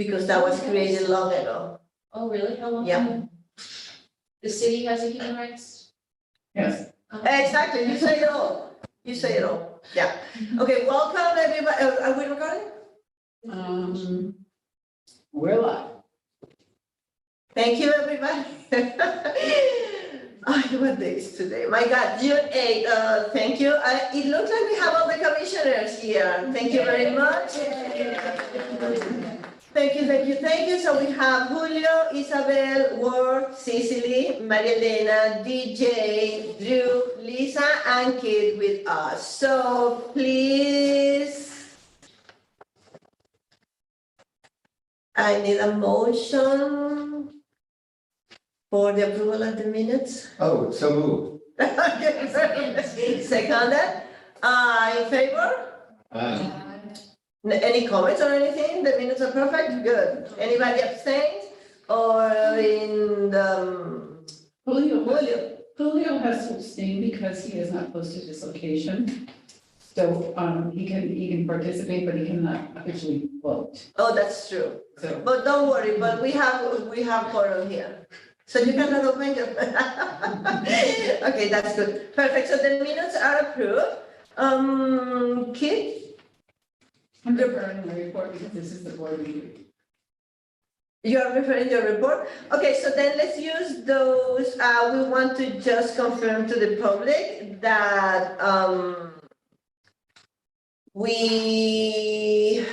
because that was created long ago. Oh, really? How long? Yeah. ago? The city has a human rights? Yes. Exactly, you say it all. You say it all. Yeah. Okay, welcome everybody. Are we recording? We're live. Thank you, everybody. What day is today? My God, June 8th. Thank you. It looks like we have all the commissioners here. Thank you very much. Thank you, thank you, thank you. So we have Julio, Isabel, Ward, Cecily, Maria Elena, DJ, Drew, Lisa, and Kid with us. So please, I need a motion for the approval of the minutes. Oh, so moved. Seconded. In favor? Any comments or anything? The minutes are perfect? Good. Anybody abstained? Or in the, Julio has to abstain because he has not posted his location. So, he can participate, but he cannot officially vote. oh, that's true. So, But don't worry, but we have quorum here. So you cannot open your. Okay, that's good. Perfect. So the minutes are approved. Kit? I'm referring my report because this is the board meeting. You are referring to your report? Okay, so then let's use those. We want to just confirm to the public that we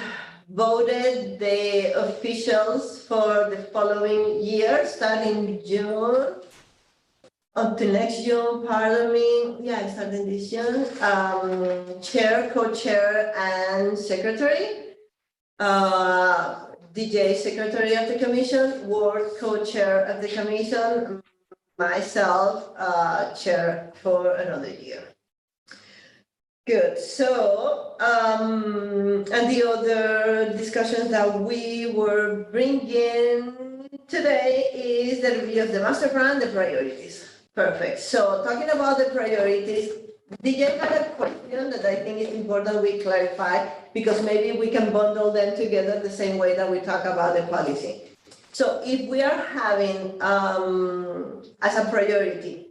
voted the officials for the following year, starting June until next June, Parliament, yeah, starting this June, chair, co-chair, and secretary. DJ, secretary of the commission, Ward, co-chair of the commission, myself, chair for another year. Good, so, and the other discussions that we were bringing today is the review of the master plan, the priorities. Perfect, so talking about the priorities, DJ had a question that I think is important we clarify, because maybe we can bundle them together the same way that we talk about the policy. So if we are having, as a priority,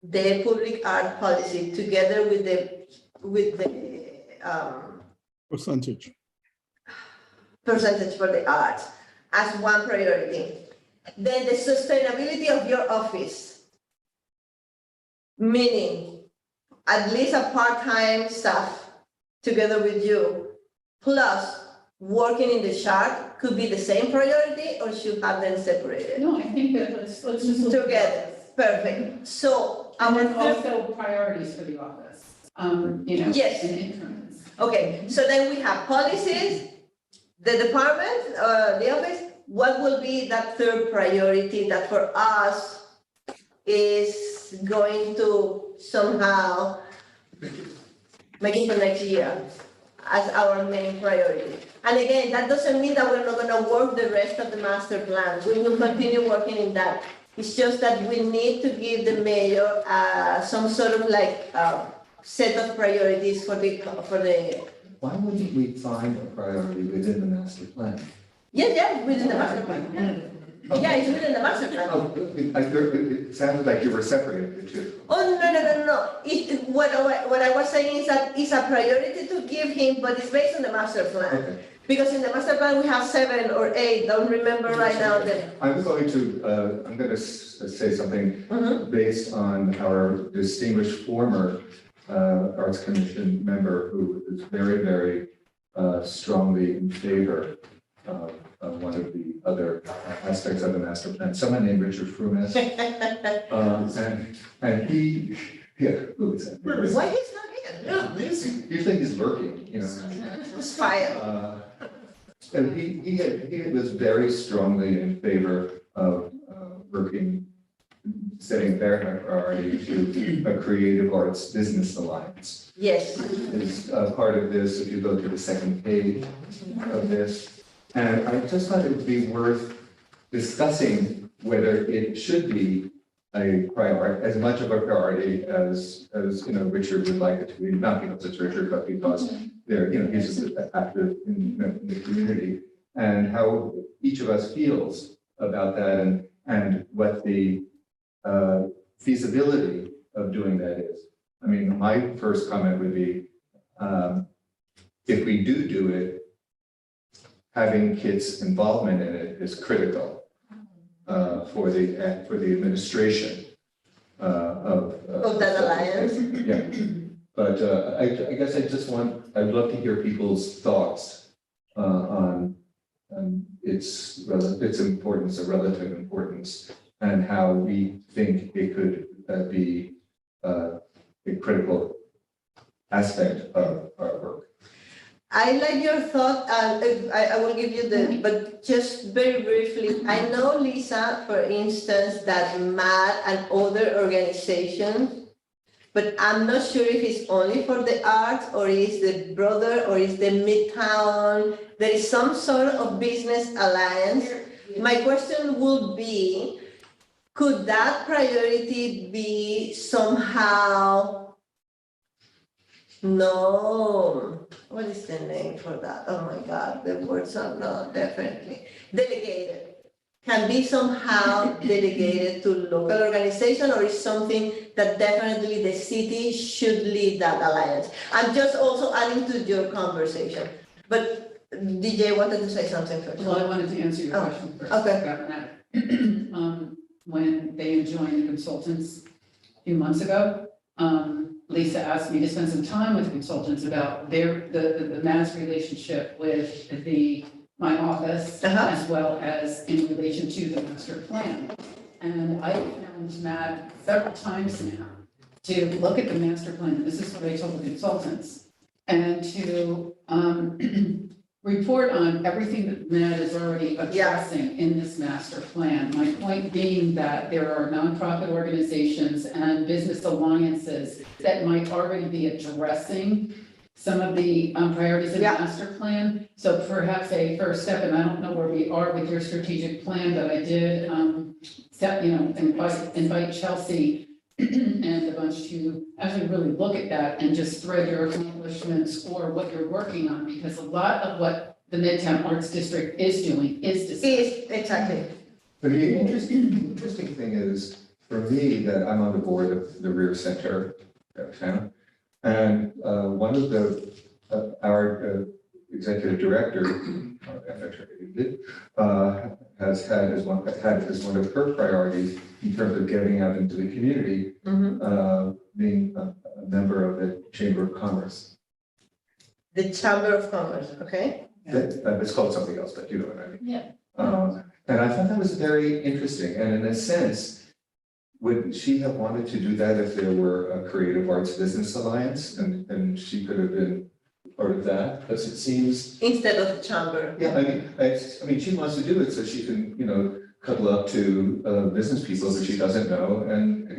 the public art policy together with the Percentage. percentage for the arts as one priority, then the sustainability of your office, meaning at least a part-time staff together with you, plus working in the shark could be the same priority, or should have them separated? No, I think that let's just. look at Together, this. perfect. So And our then also priorities for the office, Yes. and increments. okay, so then we have policies, the department, the office. What will be that third priority that for us is going to somehow make it for next year as our main priority? And again, that doesn't mean that we're not gonna work the rest of the master plan. We will continue working in that. It's just that we need to give the mayor some sort of like set of priorities for the. Why wouldn't we find a priority within the master plan? Yeah, within the master plan. Yeah, it's within the master plan. Oh, it sounded like you were separating the two. Oh, no. What I was saying is that it's a priority to give him, but it's based on the master plan. Okay. Because in the master plan, we have 7 or 8, don't remember right now the. I'm going to say something based on our distinguished former Arts Commission member who is very, very strongly in favor of one of the other aspects of the master plan, someone named Richard Frumes. And he, yeah, who is that? Why he's not here? Yeah, usually he's lurking, It's fire. And he was very strongly in favor of working, setting their priority to a creative arts business alliance. Yes. Is part of this, if you go to the second page of this. And I just thought it would be worth discussing whether it should be a priority, as much of a priority as Richard would like it to be, not because it's Richard, but because he's just active in the community. and how each of us feels about that and what the feasibility of doing that is. I mean, my first comment would be, if we do it, having kids' involvement in it is critical for the administration Of that alliance? Yeah, but I guess I'd love to hear people's thoughts on its importance, or relative importance, and how we think it could be a critical aspect of our work. I like your thought, and I will give you but just very briefly, I know, Lisa, for instance, that MAD and other organizations, but I'm not sure if it's only for the arts, or is the broader, or is the Midtown, there is some sort of business alliance. My question would be, could that priority be somehow, no, what is the name for that? Oh my God, the words are not definitely, delegated. Can be somehow delegated to local organization, or is something that definitely the city should lead that alliance? I'm just also adding to your conversation, but DJ wanted to say something first. Well, I wanted to answer your question first. okay. About that. When they joined the consultants a few months ago, Lisa asked me to spend some time with consultants about the MAS relationship with my office, as well as in relation to the master plan. And I found MAD several times now to look at the master plan, this is what I told the consultants, and to report on everything that MAD is already addressing in this master plan. My point being that there are nonprofit organizations and business alliances that might already be addressing some of the priorities in the master plan. So perhaps a first step, and I don't know where we are with your strategic plan, but I did invite Chelsea and a bunch to actually really look at that and just thread your accomplishments or what you're working on, because a lot of what the Midtown Arts District is doing is discussed. Exactly. But the interesting thing is, for me, that I'm on the board of the Rear Center downtown. And one of our executive director, has had as one of her priorities in terms of getting out into the community, being a member of the Chamber of Commerce. The Chamber of Commerce, okay? It's called something else, but you know what I mean. Yeah. And I thought that was very interesting. And in a sense, would she have wanted to do that if there were a Creative Arts Business Alliance and she could have been part of that? Because it seems. Instead of the chamber. Yeah, I mean, she wants to do it so she can, cuddle up to business people that she doesn't know and.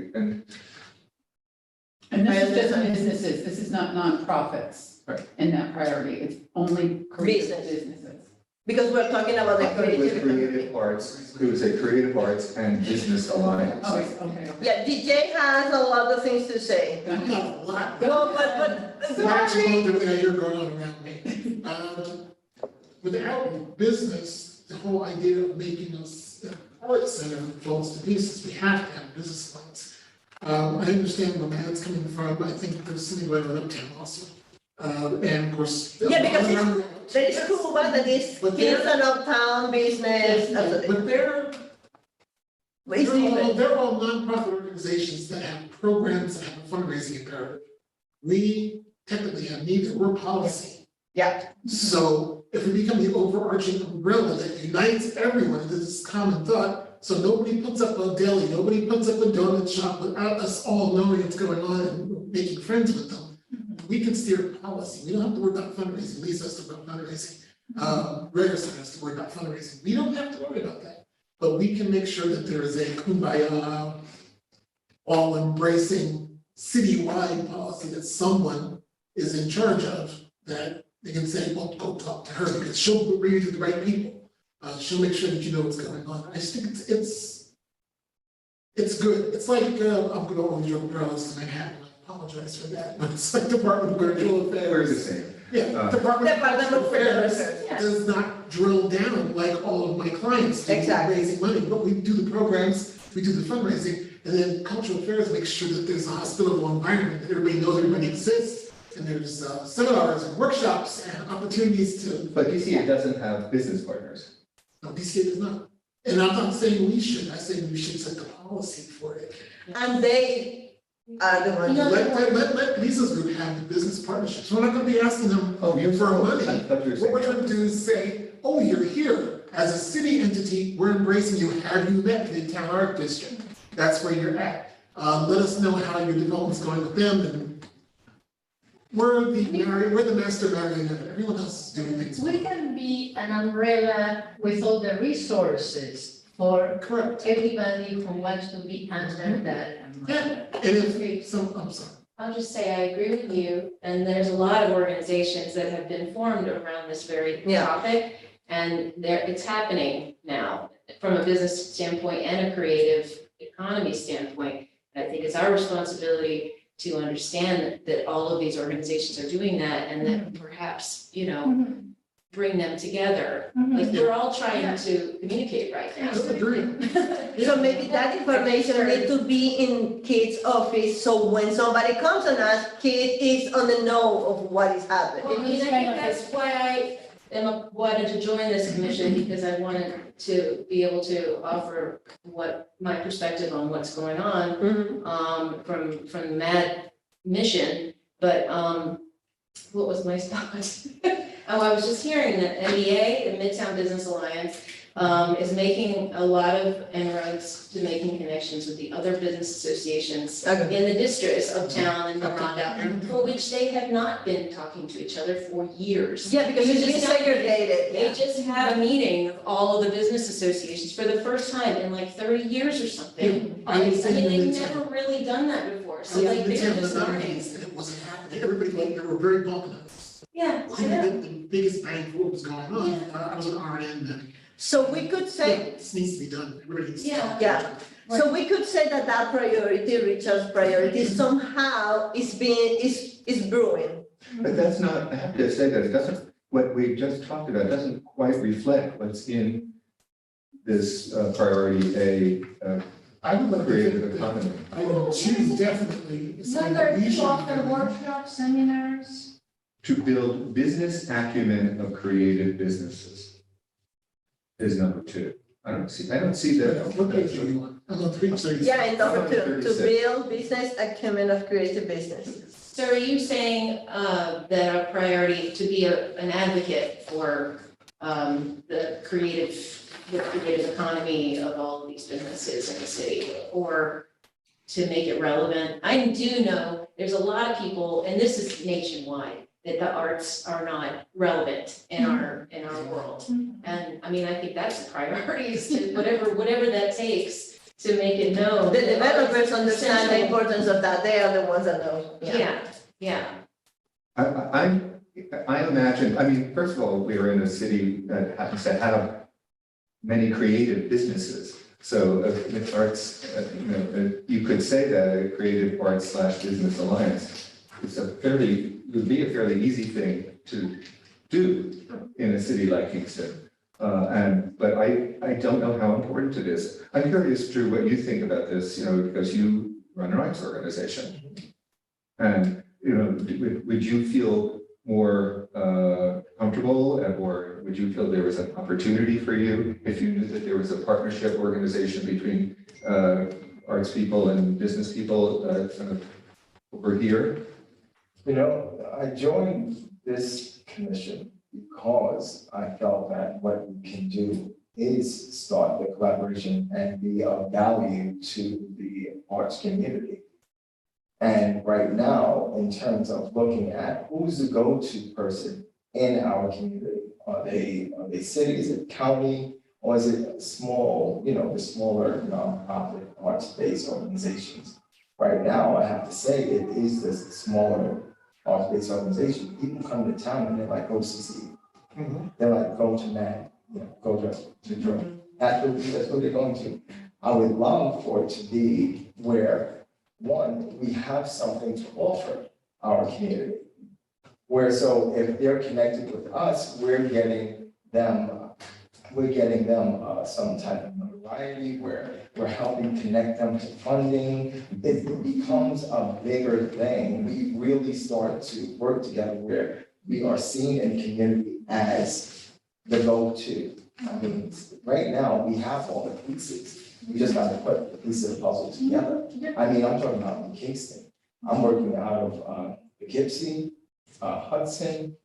And this is just businesses, this is not nonprofits. Right. In that priority, it's only creative businesses. Because we're talking about the I thought it was creative. Creative Arts, it was a Creative Arts and Business Alliance. Oh, okay. Yeah, DJ has a lot of things to say. Not a lot. No, but So actually, you're going on around me. Without business, the whole idea of making us an arts center falls to pieces. We have to have business lines. I understand where Matt's coming from. I think there's something going on uptown also. And of course. Yeah, because there is Cuba, that is Kingston Uptown business. But It's different. they're all nonprofit organizations that have programs that have a fundraising imperative. We technically have neither, we're policy. Yeah. So if we become the overarching umbrella that unites everyone into this common thought, so nobody puts up a deli, nobody puts up a donut shop without us all knowing what's going on and making friends with them. We can steer policy. We don't have to worry about fundraising. Lisa has to worry about fundraising. Regerson has to worry about fundraising. We don't have to worry about that. But we can make sure that there is a kumbaya, all embracing citywide policy that someone is in charge of, that they can say, well, go talk to her because she'll bring you to the right people. She'll make sure that you know what's going on. I just think it's good. It's like, I'm gonna own your umbrellas in Manhattan. I apologize for that, but it's like Department of Cultural We're the Affairs. same. Yeah, Department of Department of Cultural Affairs Affairs, yes. does not not drill down like all of my clients do, Exactly. raising money, but we do the programs, we do the fundraising, and then cultural affairs makes sure that there's a hospitable environment, that everybody knows everybody exists, and there's seminars and workshops and opportunities to, But DCA doesn't have business partners. no, DCA does not. And I'm not saying we should, I say we should set the policy for it. And they are the ones. You know, Let Lisa's group have the business partnerships, we're not gonna be asking them Oh, you're for money. I thought you were What we're saying. trying to do is say, oh, you're here, as a city entity, we're embracing you, have you met Midtown Art District? That's where you're at, let us know how your development's going with them, and we're the master marionette, everyone else is doing things. We can be an umbrella with all the resources for Correct, everybody who wants to be under that umbrella. and if some, I'm sorry, I'll just say I agree with you, and there's a lot of organizations that have been formed around this very Yeah. topic. And it's happening now, from a business standpoint and a creative economy standpoint. I think it's our responsibility to understand that all of these organizations are doing that, and that perhaps, bring them together. Like, we're all trying to communicate right now. I agree. So maybe that information need to be in Kate's office, so when somebody comes and asks, Kate is on the know of what is happening. Well, I mean, I think that's why I wanted to join this commission, because I wanted to be able to offer my perspective on what's going on, Mhm. from the MAD mission, but, what was my thought? Oh, I was just hearing that MBA, the Midtown Business Alliance, is making a lot of inroads to making connections with the other business associations Okay. in the districts of town and around, for which they have not been talking to each other for years. Yeah, because it's been segregated, They yeah. just had a meeting of all of the business associations for the first time in like 30 years or something. I was I mean, saying they've Midtown. never really done that before, so I like was they're in just the learning. nineties, and it wasn't happening, everybody, like, they were very bumping us. Yeah, I I think know. the biggest bang for what was going on, I was an RN then. So we could say, This needs to be done, everybody needs to. Yeah. talk. Yeah. so we could say that that priority, Richard's priority, somehow is brewing. But that's not, I have to say that it doesn't, what we just talked about doesn't quite reflect what's in this priority A, I would like to creative think that economy. item two is definitely something that Number we should. two, offer workshops, seminars. To build business acumen of creative businesses is number two. I don't see that. What page are you on? I'm on 336. Yeah, and number two, to 36. build business acumen of creative businesses. So are you saying that our priority to be an advocate for the creative economy of all of these businesses in the city, or to make it relevant? I do know there's a lot of people, and this is nationwide, that the arts are not relevant in our world. And I mean, I think that's the priority, is to whatever that takes to make it known. The developers understand the Essential. importance of that, they are the ones that know. Yeah. I imagine, I mean, first of all, we are in a city that happens to have many creative businesses. So if arts, you could say that a creative arts / business alliance would be a fairly easy thing to do in a city like Kingston. But I don't know how important it is. I'm curious, Drew, what you think about this, because you run an arts organization. And, would you feel more comfortable, or would you feel there was an opportunity for you if you knew that there was a partnership organization between arts people and business people over here? I joined this commission because I felt that what we can do is start the collaboration and be of value to the arts community. And right now, in terms of looking at who's the go-to person in our community, are they city, is it county, or is it small, the smaller nonprofit arts-based organizations? Right now, I have to say, it is the smaller arts-based organization. People come to town and they're like, go to CC. They're like, go to MAD, go to Drew. That's what they're going to. I would love for it to be where, one, we have something to offer our community. Where so if they're connected with us, we're getting them we're getting them some type of notoriety, we're helping connect them to funding. It becomes a bigger thing. We really start to work together where we are seen in the community as the go-to. I mean, right now, we have all the pieces. We just got to put the pieces of the puzzle together. I mean, I'm talking about in Kingston. I'm working out of Poughkeepsie, Hudson,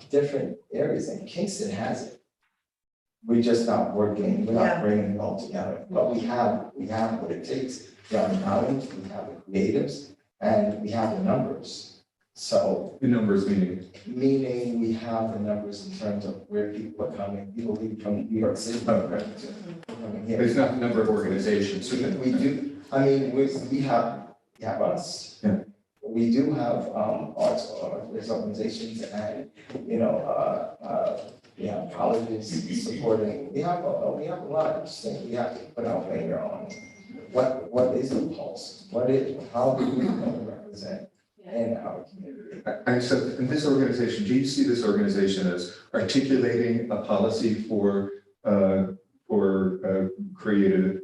different areas, and Kingston has it. We're just not working, we're Yeah. not bringing it all together, but we have what it takes. We have the knowledge, we have the creatives, and we have the numbers. So, The numbers meaning, meaning we have the numbers in terms of where people are coming, people leave from New York City. Okay. Coming here. there's not the number of organizations. We do, I mean, we have us. Yeah. We do have, arts organizations and, we have colleges supporting, we have a lot of things we have to put our finger on. What is the pulse? How do we represent in our community? And so in this organization, do you see this organization as articulating a policy for creative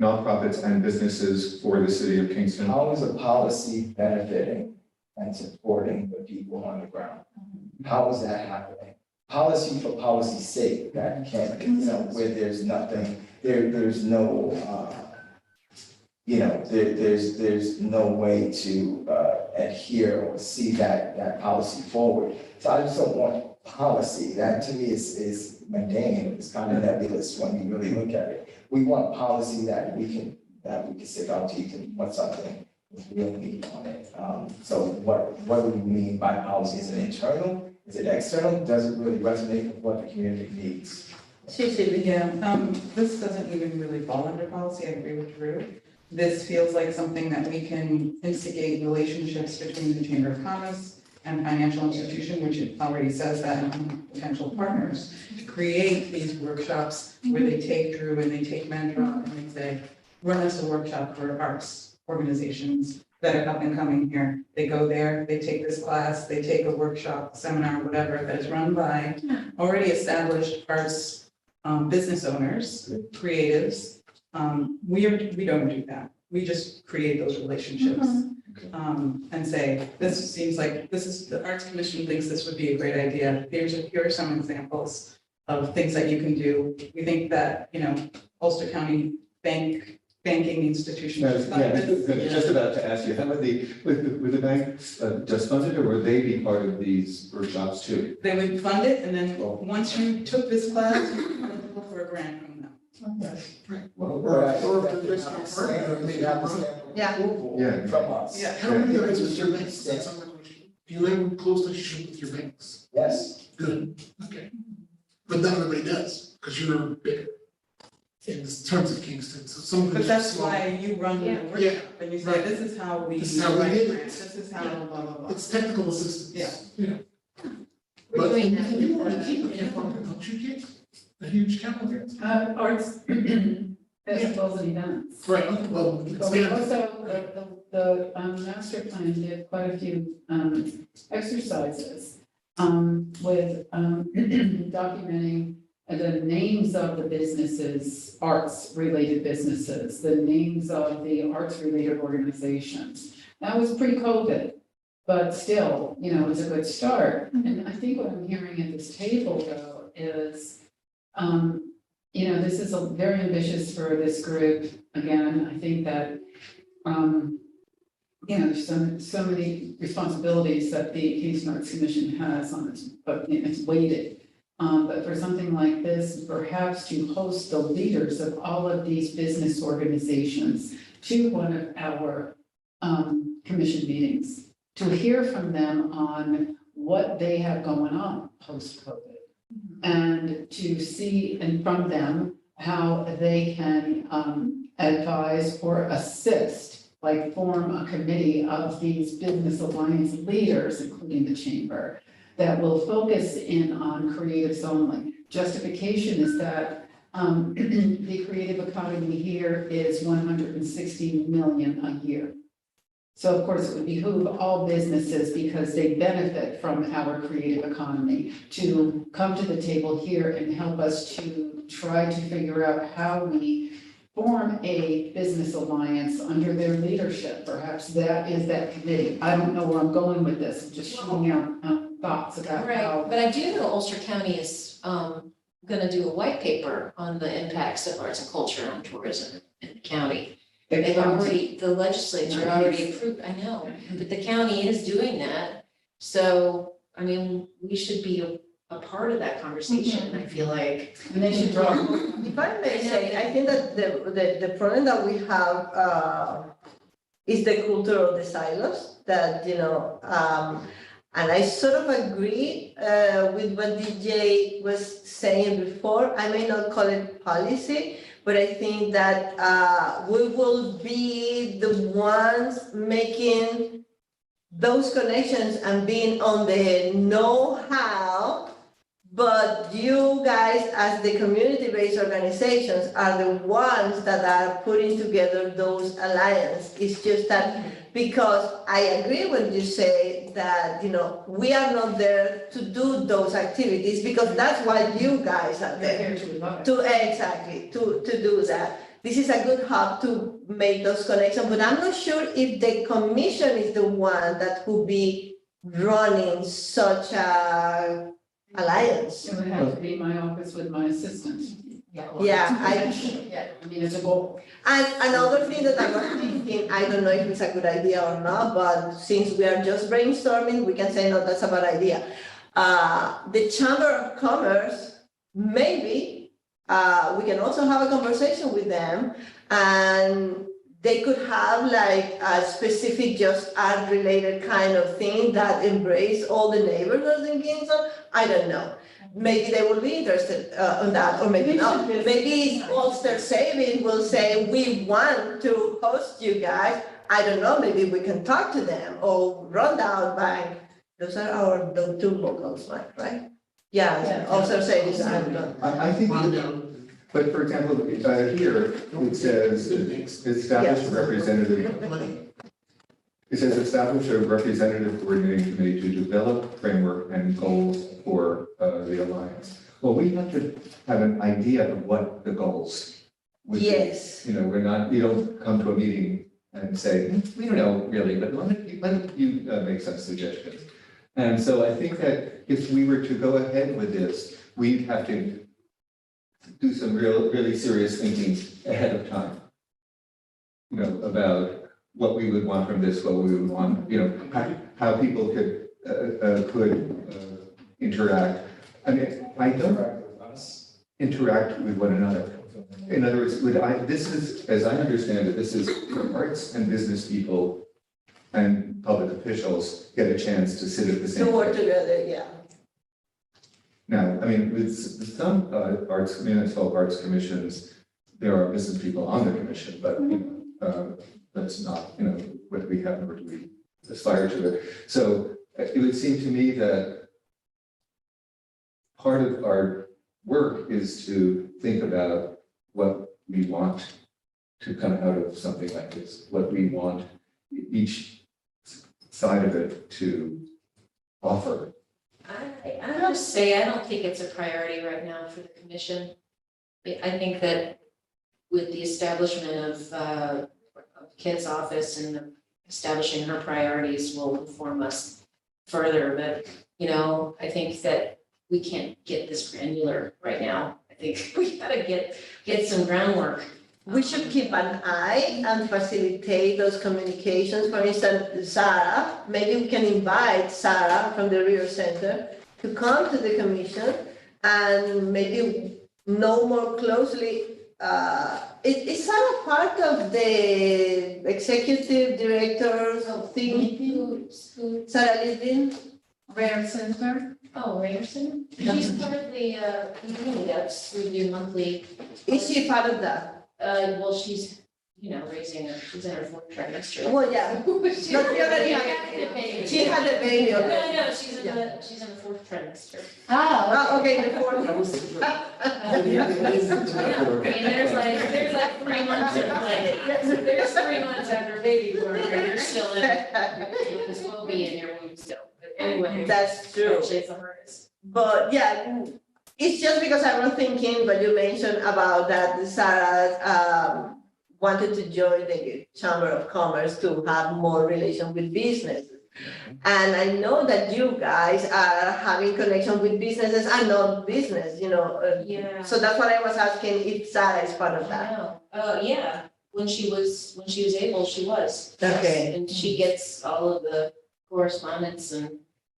nonprofits and businesses for the city of Kingston? How is a policy benefiting and supporting the people on the ground? How is that happening? Policy for policy's sake, that can't, where there's nothing, there's no, there's no way to adhere or see that policy forward. So I just don't want policy. That to me is mundane. It's kind of nebulous when you really look at it. We want policy that we can stick our teeth and want something with real meat on it. So what do we mean by policy? Is it internal? Is it external? Does it really resonate with what the community needs? Cece, Yeah, this doesn't even really fall under policy, I agree with Drew. This feels like something that we can instigate relationships between the Chamber of Commerce and financial institution, which it already says that among potential partners, to create these workshops where they take Drew and they take Mandra and they say, run us a workshop for arts organizations that are up and coming here. They go there, they take this class, they take a workshop, seminar, whatever, that is run by already established arts business owners, creatives. We don't do that. We just create those relationships. And say, this seems like, the Arts Commission thinks this would be a great idea. Here are some examples of things that you can do. We think that, Ulster County banking institutions. Just about to ask you, how would the bank just fund it, or would they be part of these workshops too? They would fund it, and then once you took this class, you could go for a grant from them. Or if they're based on partner, They maybe have a run. stamp of Yeah. approval from us. Yeah. How many guys with your banks? That's not my question. Do you have a close relationship with your banks? Yes, Good, okay. But not everybody does, because you're bigger in terms of Kingston, so some. But that's why you run the workshop, Yeah, and you say, right. this is how we. This is how we write did it. grants, This is how, blah, blah, blah. It's technical assistance. Yeah. We're doing that. You want to keep it, don't you, Kate? A huge capital. Arts, festivals and events. Right, well, But we expand. also, the master plan did quite a few exercises with documenting the names of the businesses, arts-related businesses, the names of the arts-related organizations. That was pre-COVID, but still, it's a good start. And I think what I'm hearing at this table, though, is this is very ambitious for this group. Again, I think that, there's so many responsibilities that the Kingston Arts Commission has on its, but it's weighted. But for something like this, perhaps to host the leaders of all of these business organizations to one of our commission meetings, to hear from them on what they have going on post-COVID. And to see and from them how they can advise or assist, like form a committee of these business alliance leaders, including the chamber, that will focus in on creatives only. Justification is that the creative economy here is 160 million a year. So of course, it would behoove all businesses because they benefit from our creative economy to come to the table here and help us to try to figure out how we form a business alliance under their leadership. Perhaps that is that committee. I don't know where I'm going with this, I'm just shooting out thoughts about Right, how. but I do know Ulster County is gonna do a white paper on the impacts of arts and culture on tourism in the county. They've already, the legislature already approved, I know, but the county is doing that. So, I mean, we should be a part of that conversation, I feel like. And they should draw. If I may say, I think that the problem that we have is the culture of the silos, that, and I sort of agree with what DJ was saying before. I may not call it policy, but I think that we will be the ones making those connections and being on the know-how. But you guys, as the community-based organizations, are the ones that are putting together those alliances. It's just that, because I agree when you say that, we are not there to do those activities, because that's why you guys are there. Exactly, to do that. This is a good hub to make those connections, but I'm not sure if the commission is the one that could be running such a alliance. It would have to be my office with my assistant. Yeah, I mean, it's a goal. And another thing that I was thinking, I don't know if it's a good idea or not, but since we are just brainstorming, we can say, no, that's a bad idea. The Chamber of Commerce, maybe, we can also have a conversation with them, and they could have like a specific just art related kind of thing that embrace all the neighborhoods in Kingston. I don't know. Maybe they will be interested in that, or maybe not. Maybe Ulster Savings will say, we want to host you guys. I don't know, maybe we can talk to them, or Rundown Bank. Those are the two locals, right? Yeah, Ulster Savings. I think, but for example, here, it says establish a representative. It says establish a representative coordinating committee to develop framework and goals for the alliance. Well, we have to have an idea of what the goals would be. Yes. We don't come to a meeting and say, we don't know really, but let you make some suggestions. And so I think that if we were to go ahead with this, we'd have to do some really serious thinking ahead of time. About what we would want from this, what we would want, how people could interact. I mean, I don't interact with one another. In other words, this is, as I understand it, this is where arts and business people and public officials get a chance to sit at the same To work table. together, yeah. Now, I mean, with some municipal arts commissions, there are business people on the commission, but that's not, what we have, nor do we aspire to it. So it would seem to me that part of our work is to think about what we want to come out of something like this, what we want each side of it to offer. I have to say, I don't think it's a priority right now for the commission. I think that with the establishment of Kit's office and establishing her priorities will inform us further, but, I think that we can't get this granular right now. I think we gotta get some groundwork. We should keep an eye and facilitate those communications. For instance, Sarah, maybe we can invite Sarah from the Rio Center to come to the commission and maybe know more closely. Is Sarah part of the executive directors of thing? Sarah Lidin? Rare Center? Oh, Rare Center? She's part of the meetups, we do monthly. Is she part of that? Well, she's she's in her fourth trimester. Well, yeah, She Not the other- had a baby. she had a baby No, already. no, she's in the fourth trimester. Oh, okay, the fourth. That was. Yeah, I mean, there's like 3 months of like, there's 3 months after baby born, where you're still in, this will be in your womb still, but anyway. That's true. Actually, it's the hardest. But yeah, it's just because I was thinking, but you mentioned about that Sarah wanted to join the Chamber of Commerce to have more relation with businesses. And I know that you guys are having connection with businesses and non-business, Yeah. So that's what I was asking if Sarah is part of I that. know, yeah, when she was able, she was. Yes. Okay. And she gets all of the correspondence and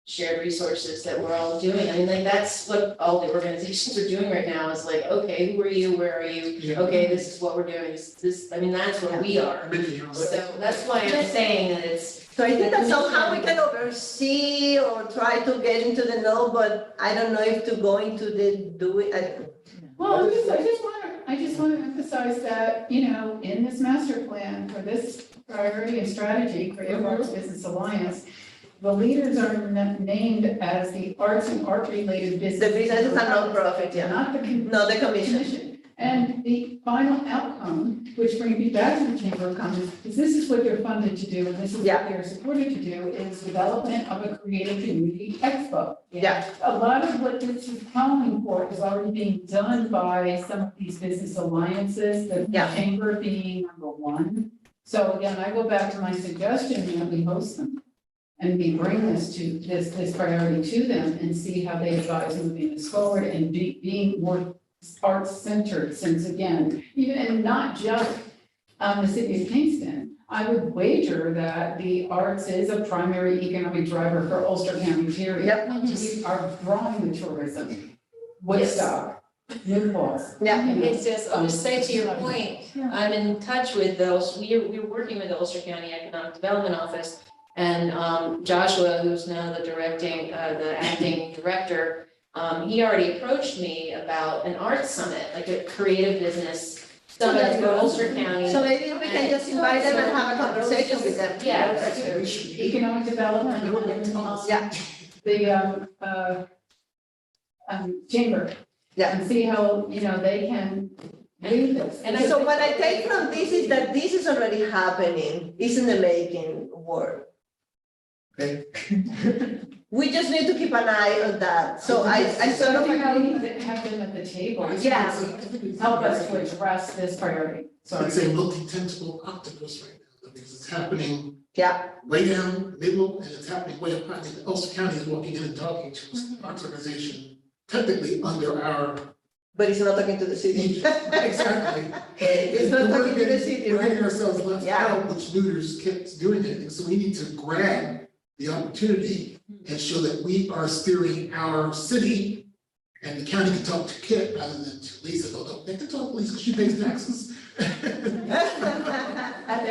shared resources that we're all doing. I mean, like, that's what all the organizations are doing right now, is like, okay, who are you, where are you? Yeah. Okay, this is what we're doing, I mean, that's where we are. So that's why I'm saying that it's, So I think that somehow we can oversee or try to get into the know, but I don't know if to go into the do it. Well, I just want to emphasize that, in this master plan for this priority and strategy, Creative Arts Business Alliance, the leaders are named as the arts and art-related business. The businesses are non-profit, yeah. Not the No, the commission. commission. And the final outcome, which brings me back to the Chamber of Commerce, is this is what they're funded to do, and this is what Yeah. they're supported to do, is development of a creative community expo. Yeah. A lot of what this is calling for is already being done by some of these business alliances, the Yeah. chamber being number one. So again, I go back to my suggestion that we host them. And we bring this priority to them and see how they advise moving this forward and being more arts-centered, since again, even, and not just the city of Kingston. I would wager that the arts is a primary economic driver for Ulster County, period. Yep. We are drawing the tourism, Woodstock, New Falls. Yeah. you know. it's just, I'll just say to your point, I'm in touch with those, we're working with the Ulster County Economic Development Office. And Joshua, who's now the acting director, he already approached me about an arts summit, like a creative business summit for Ulster County. So maybe we can just invite them and have a conversation with them. Yeah. Economic development, Yeah. the chamber. Yeah. And see how, they can do this. And I- So what I take from this is that this is already happening, it's in the making work. Okay. We just need to keep an eye on that. So I sort of Something how we agree. have them at the table, Yeah. help us to address this priority. So I'd say multi-tentacle octopus right now, because it's happening Yeah, way down, middle, and it's happening way up high. I mean, Ulster County is walking in and talking to us, the arts organization, technically under our. but it's not talking to the city. Exactly. It's not We're talking to the getting- city, We're right? getting ourselves left Yeah. out, which Neuters kept doing it, and so we need to grab the opportunity and show that we are steering our city, and the county can talk to Kit rather than to Lisa, although they can talk to Lisa because she pays taxes. They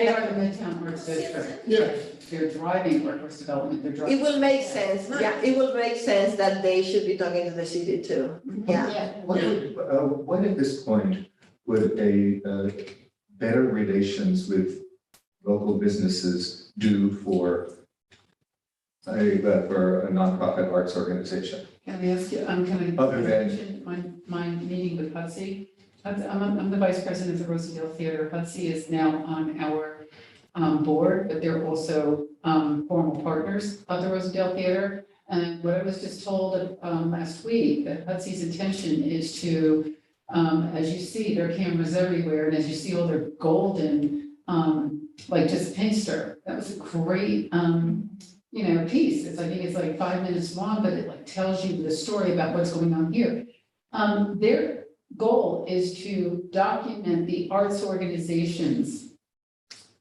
are the Midtown Arts District. Yeah. They're driving workforce development, they're driving. It will make sense, yeah, it will make sense that they should be talking to the city too, yeah. What at this point would better relations with local businesses do for a nonprofit arts organization? Can I ask you, can I Other than- mention my meeting with Hutsy? I'm the vice president of the Rosendale Theater. Hutsy is now on our board, but they're also formal partners of the Rosendale Theater. And what I was just told last week, that Hutsy's intention is to, as you see, there are cameras everywhere, and as you see all their golden, like just Pinster, that was a great piece. I think it's like 5 minutes long, but it like tells you the story about what's going on here. Their goal is to document the arts organizations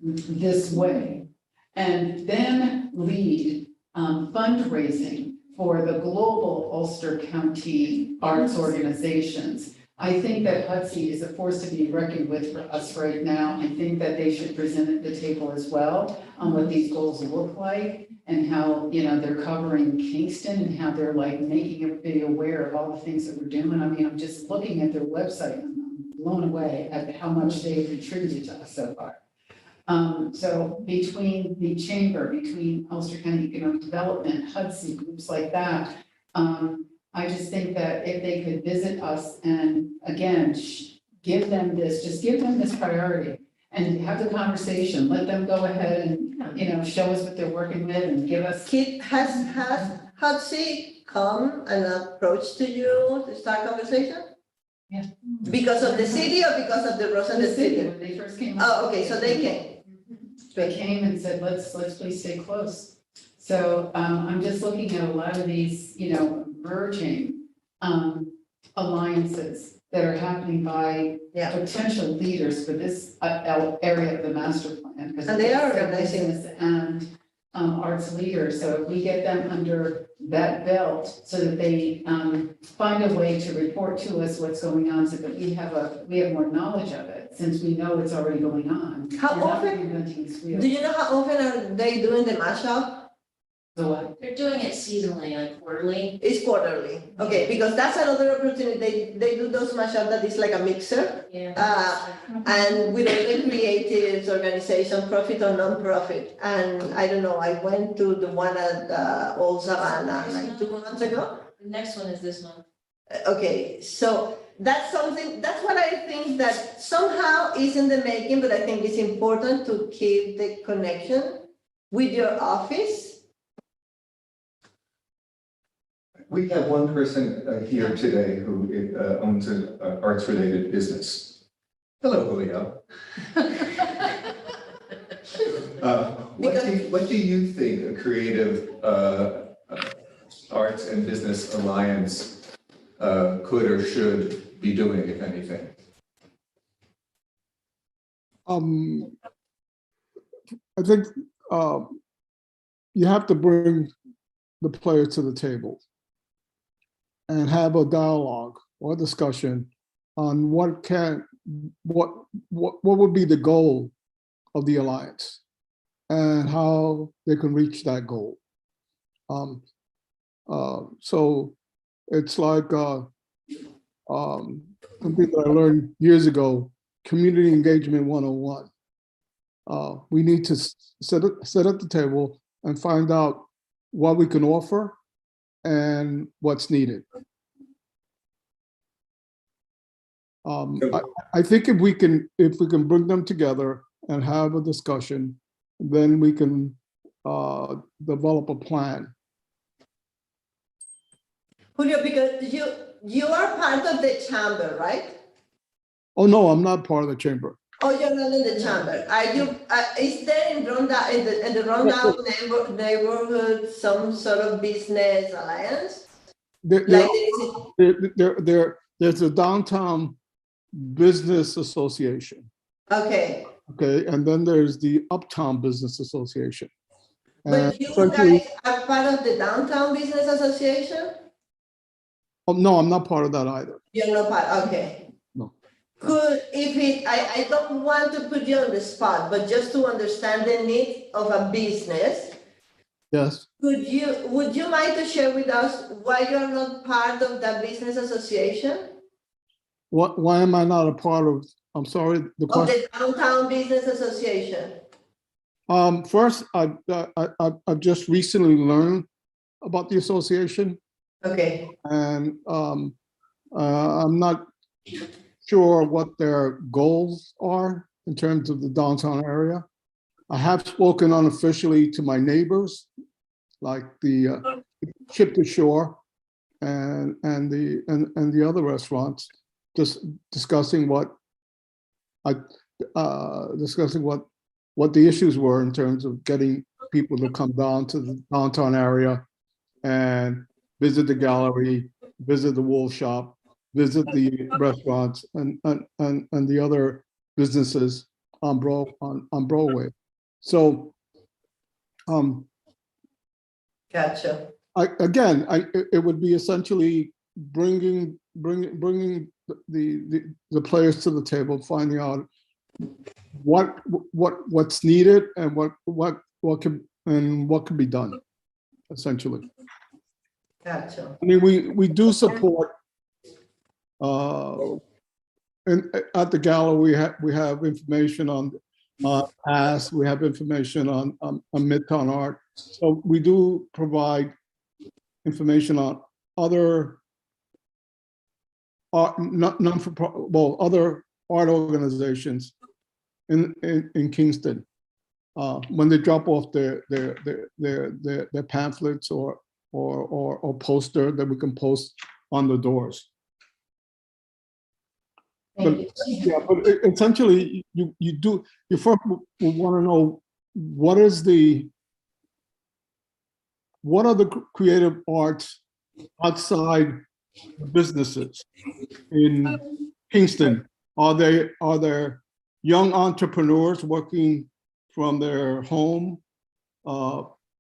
this way, and then lead fundraising for the global Ulster County arts organizations. I think that Hutsy is a force to be reckoned with for us right now. I think that they should present at the table as well on what these goals look like and how, they're covering Kingston and how they're like making everybody aware of all the things that we're doing. I mean, I'm just looking at their website and I'm blown away at how much they've contributed to us so far. So between the chamber, between Ulster County Economic Development, Hudson, groups like that, I just think that if they could visit us and again, give them this priority and have the conversation, let them go ahead and, show us what they're working with and give us. Kit, has Hudson come and approached to you to start conversation? Yeah. Because of the city or because of the Rosa The city, city? when they first came. Oh, okay, so they came. They came and said, let's please stay close. So, I'm just looking at a lot of these, merging, alliances that are happening by Yeah. potential leaders for this area of the master plan. 'Cause And they are it's a organizing. business and, arts leaders. So if we get them under that belt so that they, find a way to report to us what's going on so that we have more knowledge of it, since we know it's already going on. How We're not often- reinventing the wheel. Do you know how often are they doing the mashup? The what? They're doing it seasonally, like quarterly. It's quarterly, okay, because that's another opportunity, they do those mashup that is like a mixer. Yeah. And with all the creatives, organization, profit or non-profit, and I don't know, I went to the one at Old Savannah like 2 months ago. The next one is this month. Okay, so that's something, that's what I think that somehow is in the making, but I think it's important to keep the connection with your office. We have one person here today who owns an arts-related business. Hello, Julio. What do you think a creative arts and business alliance could or should be doing, if anything? I think you have to bring the players to the table and have a dialogue or discussion on what would be the goal of the alliance and how they can reach that goal. So it's like something that I learned years ago, community engagement 101. We need to sit at the table and find out what we can offer and what's needed. I think if we can bring them together and have a discussion, then we can develop a plan. Julio, because you are part of the chamber, right? Oh, no, I'm not part of the chamber. Oh, you're not in the chamber. Are you, is there in Ronda, in the Ronda neighborhood, some sort of business alliance? There's a downtown business association. Okay, Okay, and then there's the Uptown Business Association. but you guys are part of the Downtown Business Association? Oh, no, I'm not part of that either. You're not part, okay. No. I don't want to put you on the spot, but just to understand the need of a business, Yes. would you mind to share with us why you're not part of that business association? Why am I not a part of, I'm sorry, the Of question? the Downtown Business Association? First, I've just recently learned about the association, Okay, and I'm not sure what their goals are in terms of the downtown area. I have spoken unofficially to my neighbors, like the Ship to Shore and the other restaurants, just discussing what the issues were in terms of getting people to come down to the downtown area and visit the gallery, visit the wool shop, visit the restaurants and the other businesses on Broadway. So, gotcha. It would be essentially bringing the players to the table, finding out what's needed and what can be done, essentially. Gotcha. I mean, we do support and at the gala, we have information on past, we have information on Midtown Art. So we do provide information on other art, other art organizations in Kingston. When they drop off their pamphlets or poster that we can post on the doors. Thank you. Yeah, but essentially, you first will want to know what are the creative arts outside businesses in Kingston? Are there young entrepreneurs working from their home,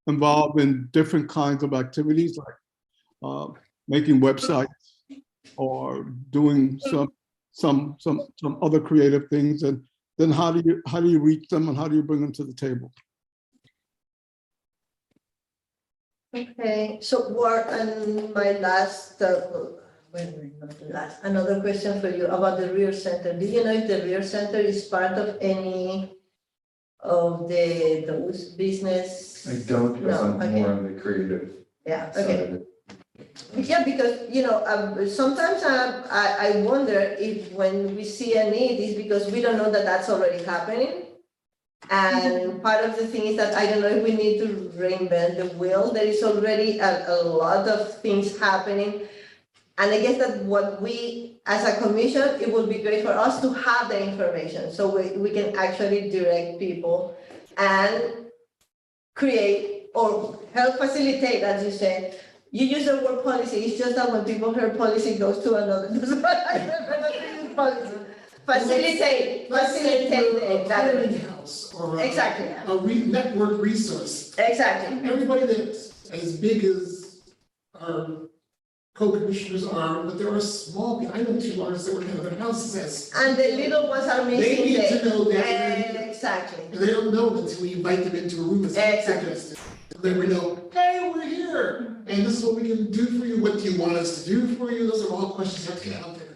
involved in different kinds of activities like making websites or doing some other creative things, and then how do you reach them and how do you bring them to the table? Okay, so and my last, another question for you about the Rear Center. Do you know if the Rear Center is part of any of those business? I don't, because No, I'm okay. more on the creative Yeah, side okay. of it. Yeah, because, sometimes I wonder if when we see a need is because we don't know that that's already happening. And part of the thing is that I don't know if we need to reinvent the wheel. There is already a lot of things happening. And I guess that what we, as a commission, it would be great for us to have the information so we can actually direct people and create or help facilitate, as you said. You use the word policy, it's just that when people hear policy goes to another. Policy. Facilitate Let's say we're a that. clearinghouse or Exactly. a network resource. Exactly. Everybody that's as big as our co-commissioners are, but there are small, I know two artists that work in other houses. And the little ones are They missing need to there. know that. Exactly. And they don't know until we invite them into a room as Exactly. suggested. And then we know, hey, we're here, and this is what we can do for you, what do you want us to do for you? Those are all questions that have to get out there.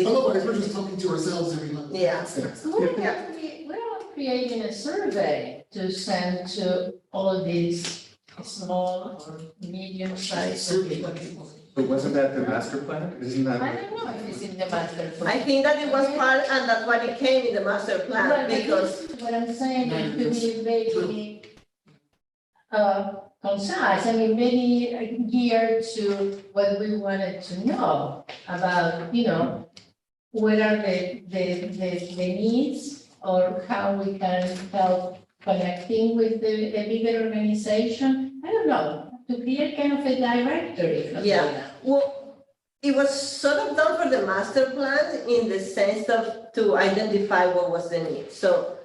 Otherwise, we're just talking to ourselves every month. Yeah. We're creating a survey to send to all these small or medium-sized Survey people. people. But wasn't that the master plan? Isn't I that? don't know if it's in the master plan. I think that it was part, and that's why it came in the master plan, Well, because, what I'm saying is to be very concise, I mean, very geared to what we wanted to know about, what are the needs or how we can help connecting with the bigger organization. I don't know, to create kind of a directory. Yeah. well, it was sort of done for the master plan in the sense of to identify what was the need. So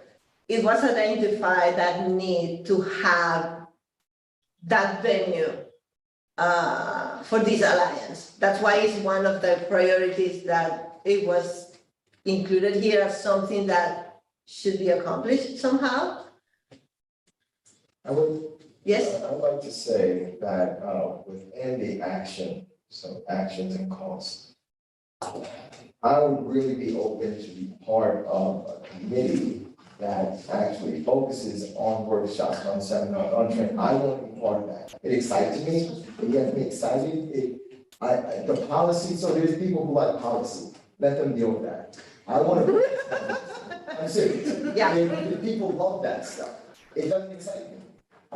it was identified that need to have that venue for this alliance. That's why it's one of the priorities that it was included here as something that should be accomplished somehow. I would Yes? I'd like to say that within the action, so actions and costs, I would really be open to be part of a committee that actually focuses on workshops, on seminars, on training. I want to be part of that. It excites me, it gets me excited, the policy, so there's people who like policy, let them deal with that. I want to, I'm serious. Yeah. The people love that stuff. It doesn't excite me.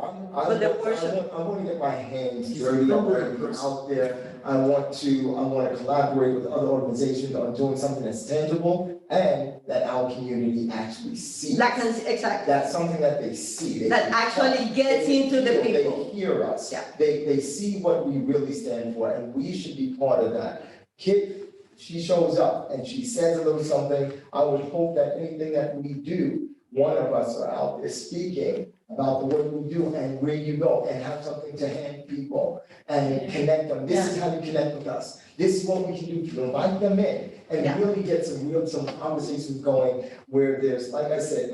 I want to get my hands dirty, I want to get out there, I want to collaborate with other organizations on doing something that's tangible and that our community actually sees. Exactly. That's something that they see. That actually gets into the people. They hear us. Yeah. They see what we really stand for, and we should be part of that. Kit, she shows up and she says a little something. I would hope that anything that we do, one of us are out there speaking about the work we do and where you go and have something to hand people and connect them. This is how you connect with us. This is what we can do to invite them in and Yeah. really get some conversations going where there's, like I said,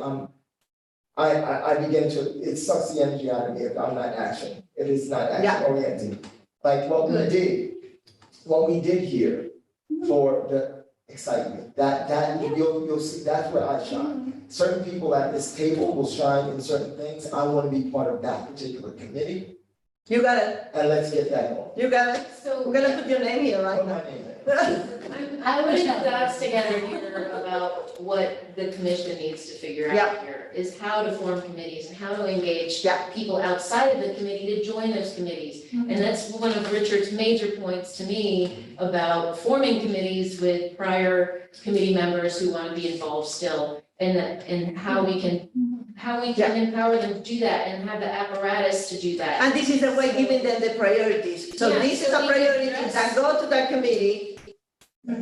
I begin to, it sucks the energy out of me if I'm not action, if it's not action oriented. Like what we did here for the excitement. That, you'll see, that's where I shine. Certain people at this table will shine in certain things. I want to be part of that particular committee, You got it, and let's get that going. you got it. So. We're gonna put your name here right Put now. my name in. I would put dots together here about what the commission needs to figure out here, is how to form committees and how to engage Yeah. people outside of the committee to join those committees. And that's one of Richard's major points to me about forming committees with prior committee members who want to be involved still. And how we can empower them to do that and have the apparatus to do that. And this is the way giving them the priorities. So Yeah, this is so a we can priority address- that go to that committee.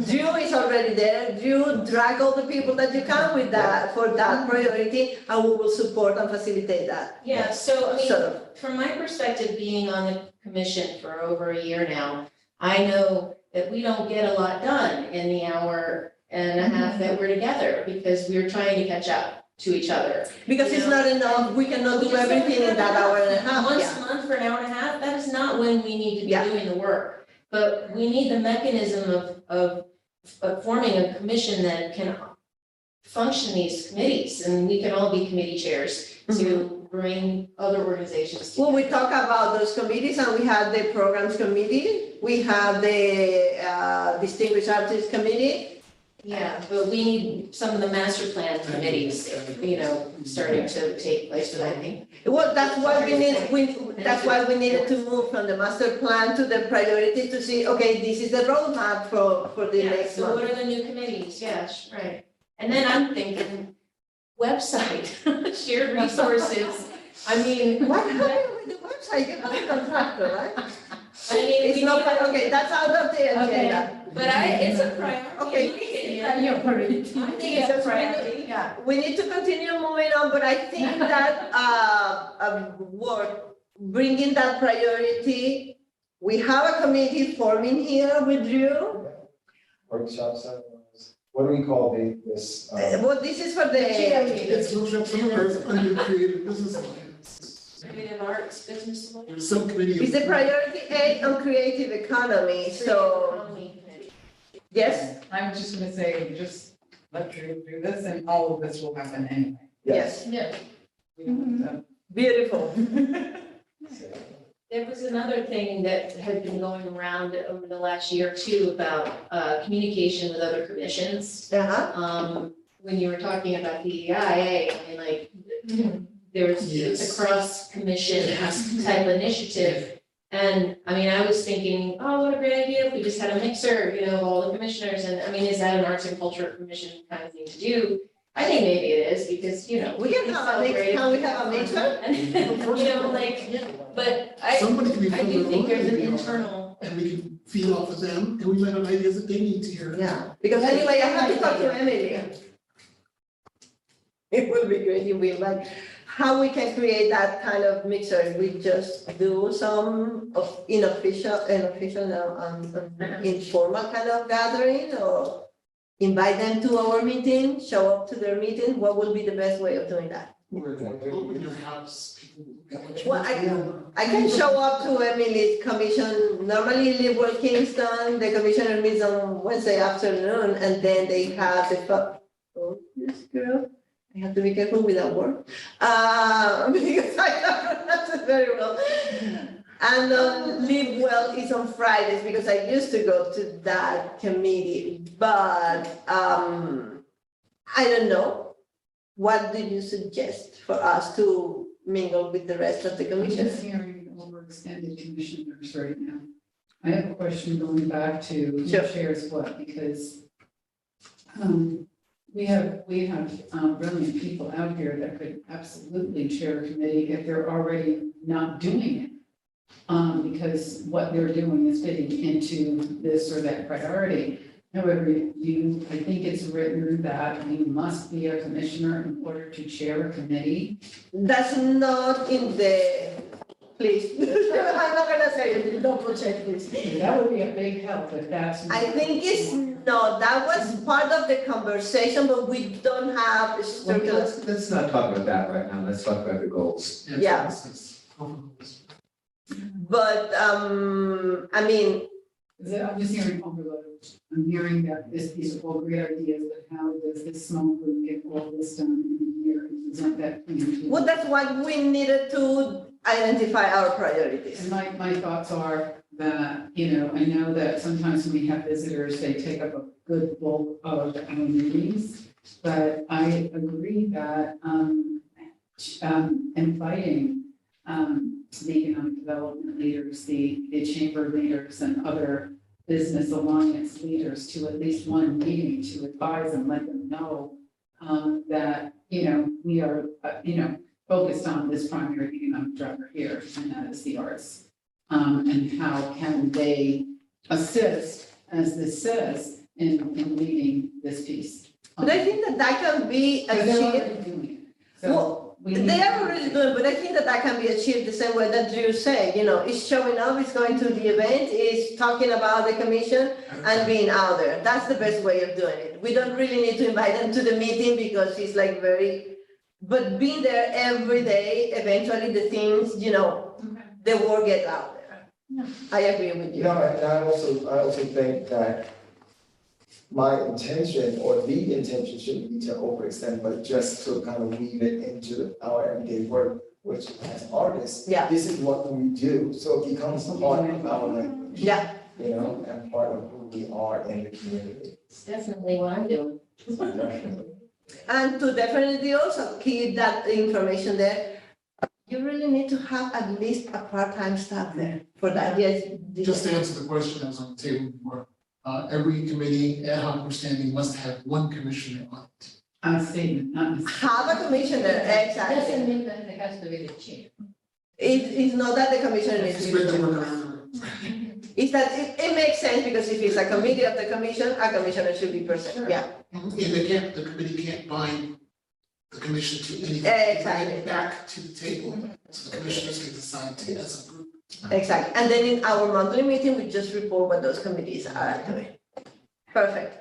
Drew is already there. Drew, drag all the people that you can with that, for that priority, and we will support and facilitate that. Yeah, so I mean, Sort of. from my perspective, being on the commission for over a year now, I know that we don't get a lot done in the hour and a half that we're together because we're trying to catch up to each other. Because it's not enough, we cannot do everything in that hour and a half, Once yeah. a month for an hour and a half, that is not when we need to be Yeah. doing the work. But we need the mechanism of forming a commission that can function these committees, and we can all be committee chairs to bring other organizations together. Well, we talk about those committees, and we have the programs committee, we have the Distinguished Artist Committee. Yeah, but we need some of the master plan committees, starting to take place, but I think. Well, that's why that's why we needed to move from the master plan to the priority to see, okay, this is the roadmap for the Yeah, next so what month. are the new committees? Yes, right. And then I'm thinking, website, shared resources. I mean. What happened with the website? You have a contractor, right? I mean, It's we not, need, okay, that's out of the agenda. but it's a priority. Okay. I think it's a priority, yeah. We need to continue moving on, but I think that, work, bringing that priority, we have a committee forming here with you. Workshops, what do we call this? Well, this is for the, It's workshop summaries under creative business alliance. Creative arts, business. There's some committee. of- it's the priority A on creative economy, so, yes, I was just gonna say, just let Drew do this and all of this will happen anyway. yes, Yeah. We don't have to- beautiful. There was another thing that had been going around over the last year or two about communication with other commissions. Uh-huh, When you were talking about the EIA, I mean, like, it's Yes. a cross-commission type initiative. And, I mean, I was thinking, oh, what a great idea if we just had a mixer, of all the commissioners, and, I mean, is that an arts and culture commission kind of thing to do? I think maybe it is, because, we can have a mix, can we have a mixer? But I Somebody can be. do think there's an internal. internal, And we can feed off of them, and we might have ideas that they need to hear. Yeah, because anyway, I have to talk to Emily. It would be great if we like, how we can create that kind of mixer, we just do some of unofficial, informal kind of gathering, or invite them to our meeting, show up to their meeting, what would be the best way of doing that? Open your house. people- Well, I can show up to Emily's commission, normally live in Kingston, the commissioner meets on Wednesday afternoon, and then they have this girl, I have to be careful with that word, because I don't pronounce it very well. And Live Well is on Fridays, because I used to go to that committee, but, I don't know. What do you suggest for us to mingle with the rest of the I'm commission? just hearing overextended commissioners right now. I have a question going back to who Sure. chairs what, because we have brilliant people out here that could absolutely chair a committee if they're already not doing it. Because what they're doing is fitting into this or that priority. However, I think it's written that you must be a commissioner in order to chair a committee. That's not in the, please, I'm not gonna say it, double check this. That would be a big help if that's. I think it's not, that was part of the conversation, but we don't have Well, structural. let's not talk about that right now, let's talk about the goals. Yeah. But, I mean, I'm just hearing overload. I'm hearing that these are all great ideas, but how does this small group get all this done in a year and present that plan to? Well, that's why we needed to identify our priorities. And my thoughts are that, I know that sometimes when we have visitors, they take up a good bulk of our meetings. But I agree that, inviting, the economic development leaders, the chamber leaders and other business alliance leaders to at least one meeting to advise and let them know, that, we are, focused on this primary economic driver here, and that is the arts. And how can they assist, as this says, in leading this piece? But I think that can be But they're achieved. already doing it. Well, So we need They to- are already doing, but I think that can be achieved the same way that Drew said, it's showing up, it's going to the event, it's talking about the commission and being out there. That's the best way of doing it. We don't really need to invite them to the meeting because it's like but being there every day, eventually the things, the word gets out there. I agree with you. No, and I also think that my intention or the intention shouldn't be to overextend, but just to kind of weave it into our everyday work, which as artists, Yeah. this is what we do. So it becomes part of our language, Yeah, and part of who we are in the community. It's definitely what I'm doing. and to definitely also keep that information there. You really need to have at least a part-time staff there for that, yes. Just to answer the question that was on the table before, every committee, ad hoc or standing must have one commissioner on it. Statement, not necessarily. Have a commissioner, exactly. Doesn't mean that it has to be the chair. It's not that the commissioner needs to Spread the be. work around. It's that it makes sense because if it's a committee of the commission, a commissioner should be present, yeah. And the committee can't bind the commission to anything. Exactly. Bring it back to the table, so the commissioners can decide to, as a group. Exactly, and then in our monthly meeting, we just report what those committees are doing. Perfect.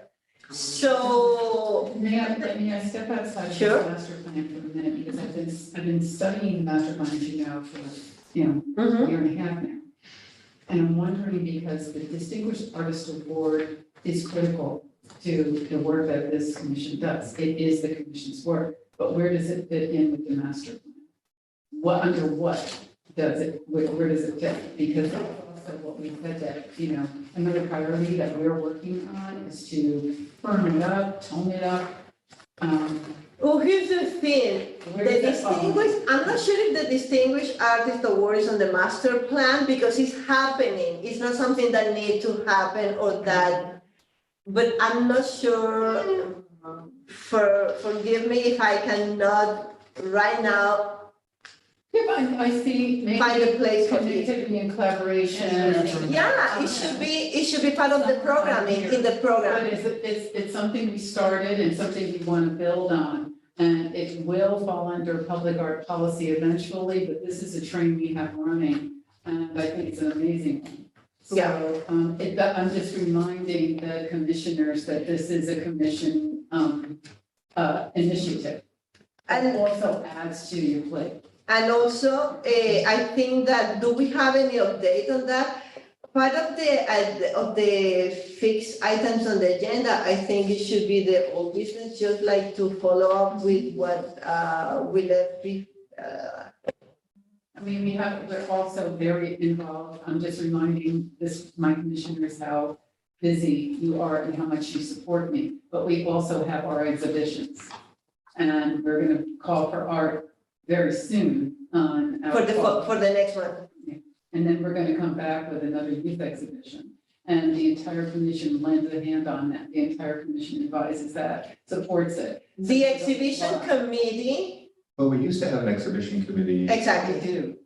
So, May I step outside of Sure. the master plan for a minute, because I've been studying the master plan, as you know, for, a year and a half now. And I'm wondering, because the Distinguished Artist Award is critical to the work that this commission does. It is the commission's work, but where does it fit in with the master plan? Under what does it, where does it fit? Because that's also what we said that, another priority that we're working on is to firm it up, tone it up. well, here's the thing, Where the does that fall? distinguished, I'm not sure if the Distinguished Artist Award is on the master plan because it's happening. It's not something that need to happen or that, but I'm not sure. Forgive me if I cannot right now Yeah, but I see maybe find a place for it. connectivity and collaboration. Yeah, it should be part of the programming, in the But program. it's something we started and something we want to build on. And it will fall under public art policy eventually, but this is a train we have running. And I think it's an amazing one. Yeah. So, I'm just reminding the commissioners that this is a commission, initiative. And- That also adds to your plate. And also, I think that, do we have any update on that? Part of the fixed items on the agenda, I think it should be the old business, just like to follow up with what we left. I mean, we're also very involved. I'm just reminding my commissioners how busy you are and how much you support me. But we also have our exhibitions. And we're gonna call for art very soon on our fall. For the next one. And then we're gonna come back with another youth exhibition. And the entire commission lends a hand on that. The entire commission advises that, supports it. The exhibition committee, Well, we used to have an exhibition committee We exactly. do,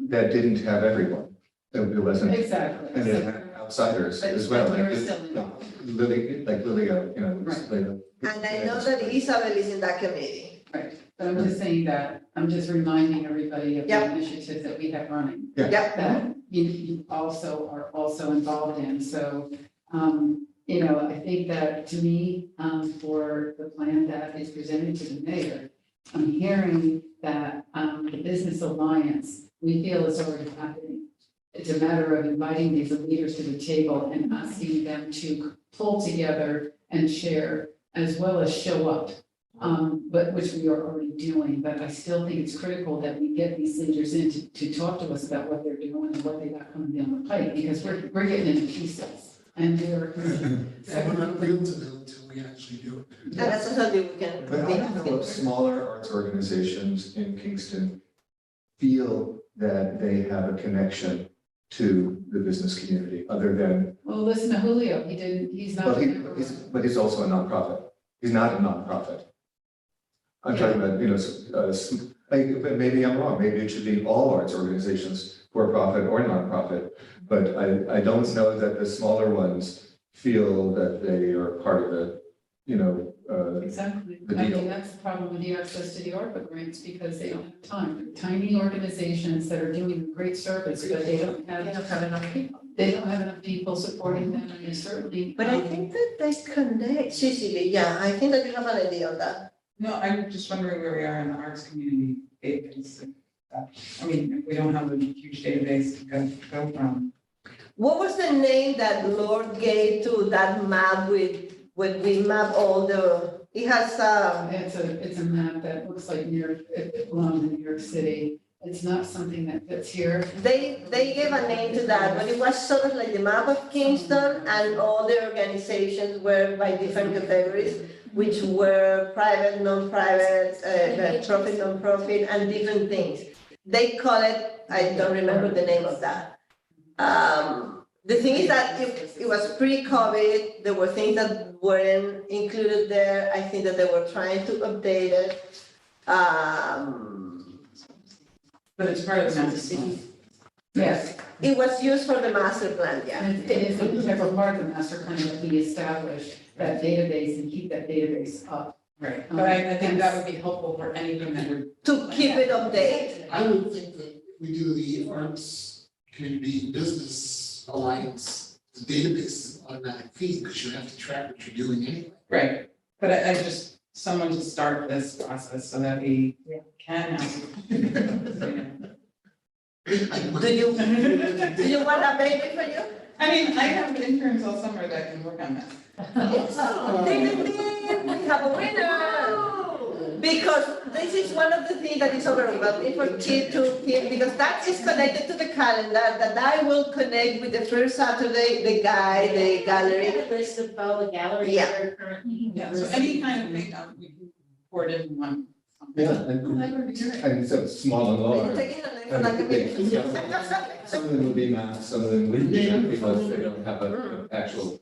that didn't have everyone. It wasn't, exactly. and it had outsiders as well. But we're like still involved. Lilia, was Right. later. And I know that Isabel is in that committee. Right, but I'm just saying that, I'm just reminding everybody of the Yep. initiatives that we have running. Yeah. Yep. That you also are also involved in, so, I think that to me, for the plan that is presented to the mayor, I'm hearing that, the business alliance, we feel is already happening. It's a matter of inviting these leaders to the table and asking them to pull together and share as well as show up. But which we are already doing, but I still think it's critical that we get these leaders in to talk to us about what they're doing and what they got coming down the pipe, because we're getting into pieces. And they're. And we're not real to know until we actually do it. And that's something we can. But I don't know if smaller arts organizations in Kingston feel that they have a connection to the business community, other than, Well, listen to Julio, he's not. well, but he's also a nonprofit. He's not a nonprofit. I'm talking about, but maybe I'm wrong, maybe it should be all arts organizations, for profit or nonprofit. But I don't know that the smaller ones feel that they are part of the, Exactly. the I deal. mean, that's the problem with the access to the ARPA grants, because they don't have time. They're tiny organizations that are doing great service, but they don't have enough people. They don't have enough people supporting them, and they certainly. But I think that they connect, Cecily, yeah, I think that you have an idea on that. No, I'm just wondering where we are in the arts community database. I mean, we don't have a huge database to go from. What was the name that Lord gave to that map when we map all the, it has, It's a map that looks like it belongs in New York City. It's not something that fits here. they gave a name to that, but it was sort of like the map of Kingston, and all the organizations were by different categories, which were private, non-private, profit, non-profit, and different things. They call it, I don't remember the name of that. The thing is that it was pre-COVID, there were things that weren't included there. I think that they were trying to update it. But it's part of the master plan. Yes. It was used for the master plan, yeah. And it is an integral part of the master plan that we establish that database and keep that database up. Right, but I think that would be helpful for anything that we're. To keep it updated. I would think that we do the Arts Community Business Alliance, the database is an automatic feed, because you have to track what you're doing anyway. Right, but I just, someone to start this process so that we can have. Do you want a baby for you? I mean, I have interns all summer that can work on this. Ding, ding, ding, we have a winner. Because this is one of the things that is overwhelming for kid to kid, because that is connected to the calendar, that I will connect with the first Saturday, the guy, the gallery. A list of all the galleries Yeah. that are currently. Yeah, so any kind of thing, we can report in one. Yeah, and so small and You're large. taking a name from like a baby. Some of them will be maps, some of them will be because they don't have an actual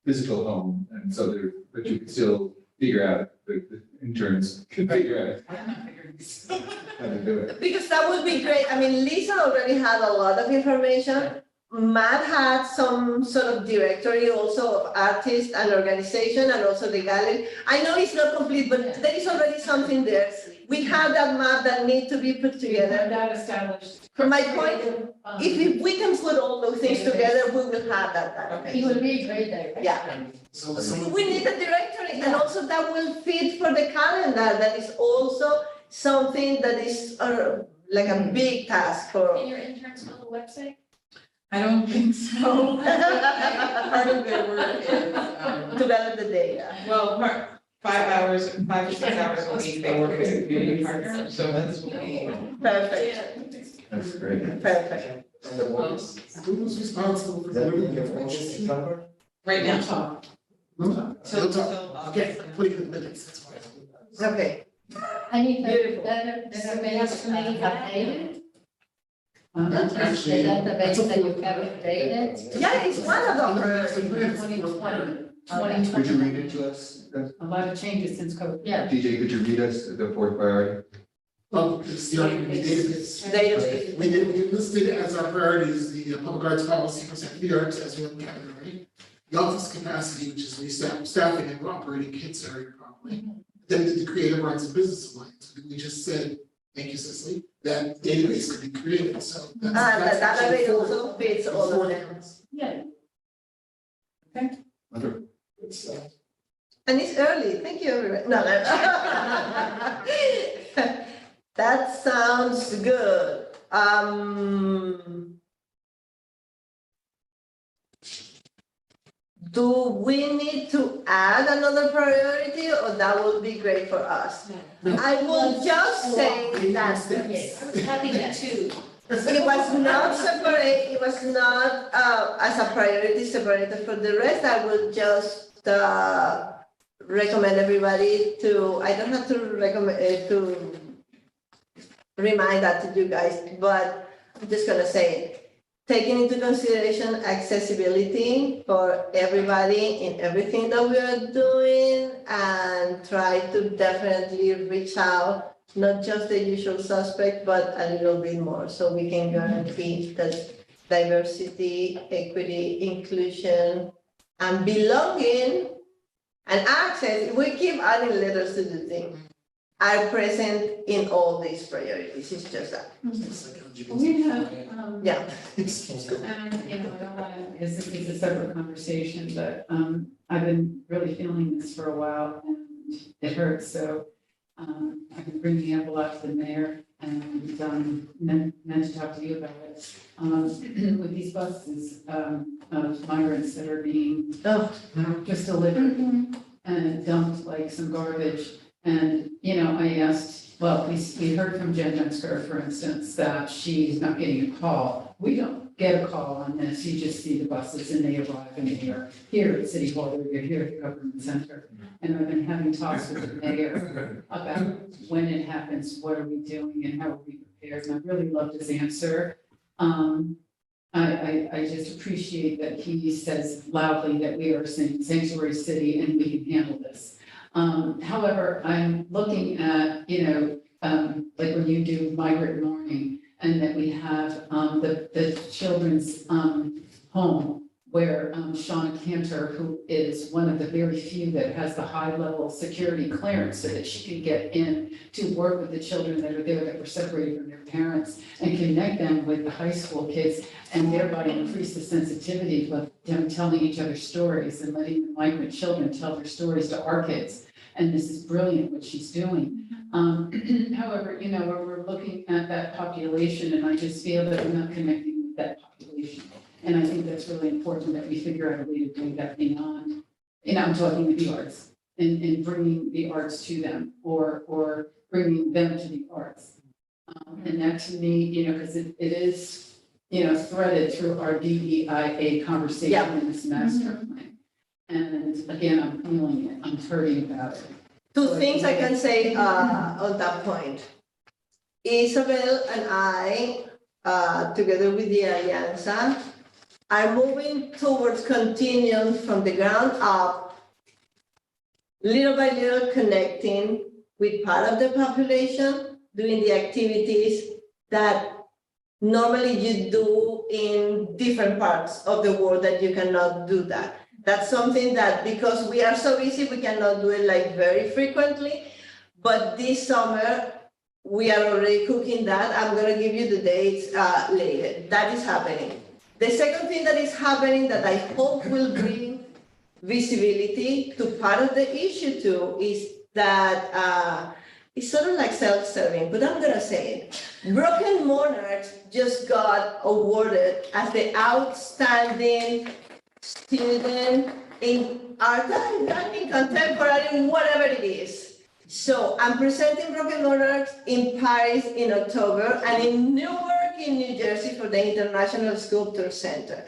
physical home, and so they're, but you can still figure out, the interns can figure I'm not figuring this. out how to do it. Because that would be great. I mean, Lisa already had a lot of information. Matt had some sort of directory also of artists and organization, and also the gallery. I know it's not complete, but there is already something there. We have that map that need to be put together. That established. My point, if we can put all those things together, we will have that. Okay. It will be great direction. Yeah. So someone. We need a directory, and also that will fit for the calendar. That is also something that is like a big task for. Can your interns build a website? I don't think so. Part of their work is, To gather the data. well, 5 to 6 hours a week, they work with a community partner, so this will be. Perfect, That's great. perfect. Who's responsible for the Right now. Talk. Okay, putting in the minutes, that's why. Okay. And if Beautiful. the database may updated, the Actually, database that you have updated. Yeah, it's one of them. 2020. Could you read it to us? A lot of changes since COVID. Yeah. DJ, could you read us the fourth priority? It's the Art Community Database. Database. We listed as our priorities, the public arts policy for secondary arts as one category. The office capacity, which is staffing and operating kids area properly. Then the creative arts and business alliance, we just said, thank you, Cecily, that database could be created, so. The that's actually database four- also fits all four of them. things. Yeah. Wonderful. Good stuff. And it's early, thank you, everyone. No, no. That sounds good. do we need to add another priority or that would be great for us? I will just say that Yes. I was happy to. it was not separate, it was not as a priority separated from the rest. I will just recommend everybody to, I don't have to recommend to remind that to you guys, but I'm just gonna say it. Taking into consideration accessibility for everybody in everything that we are doing and try to definitely reach out, not just the usual suspect, but a little bit more, so we can guarantee that diversity, equity, inclusion, and belonging and access, we keep adding letters to the thing, are present in all these priorities. It's just that. It's like LGBT. We have, Yeah. and, you know, I don't want to, it's a separate conversation, but, I've been really feeling this for a while and it hurts, so, I've been bringing up a lot to the mayor and, meant to talk to you about it. With these buses, of migrants that are being Oh. just delivered and dumped like some garbage. And, you know, I asked, well, we heard from Jen Dunsker, for instance, that she's not getting a call. We don't get a call on this. You just see the buses and they arrive and they're here at City Hall, or they're here at the government center. And I've been having talks with the mayor about when it happens, what are we doing and how are we prepared? And I really loved his answer. I just appreciate that he says loudly that we are a sanctuary city and we can handle this. However, I'm looking at, you know, like when you do migrant mourning and that we have, the children's, home where, Shauna Cantor, who is one of the very few that has the high level security clearance so that she can get in to work with the children that are there that were separated from their parents and connect them with the high school kids and thereby increase the sensitivity of them telling each other stories and letting the migrant children tell their stories to our kids. And this is brilliant what she's doing. However, you know, we're looking at that population and I just feel that we're not connecting with that population. And I think that's really important that we figure out a way to do that beyond, and I'm talking with the arts and bringing the arts to them or bringing them to the arts. And that to me, you know, because it is, you know, threaded through our DEIA conversation Yeah. in this master plan. And again, I'm feeling it, I'm hurting about it. Two things I can say on that point. Isabel and I, together with the Alianza, are moving towards continuing from the ground up, little by little connecting with part of the population, doing the activities that normally you do in different parts of the world that you cannot do that. That's something that, because we are so busy, we cannot do it like very frequently. But this summer, we are already cooking that. I'm gonna give you the dates later. That is happening. The second thing that is happening that I hope will bring visibility to part of the issue too is that it's sort of like self-serving, but I'm gonna say it. Broken Monarchs just got awarded as the outstanding student in art and contemporary, whatever it is. So I'm presenting Broken Monarchs in Paris in October and in Newark in New Jersey for the International Sculpture Center.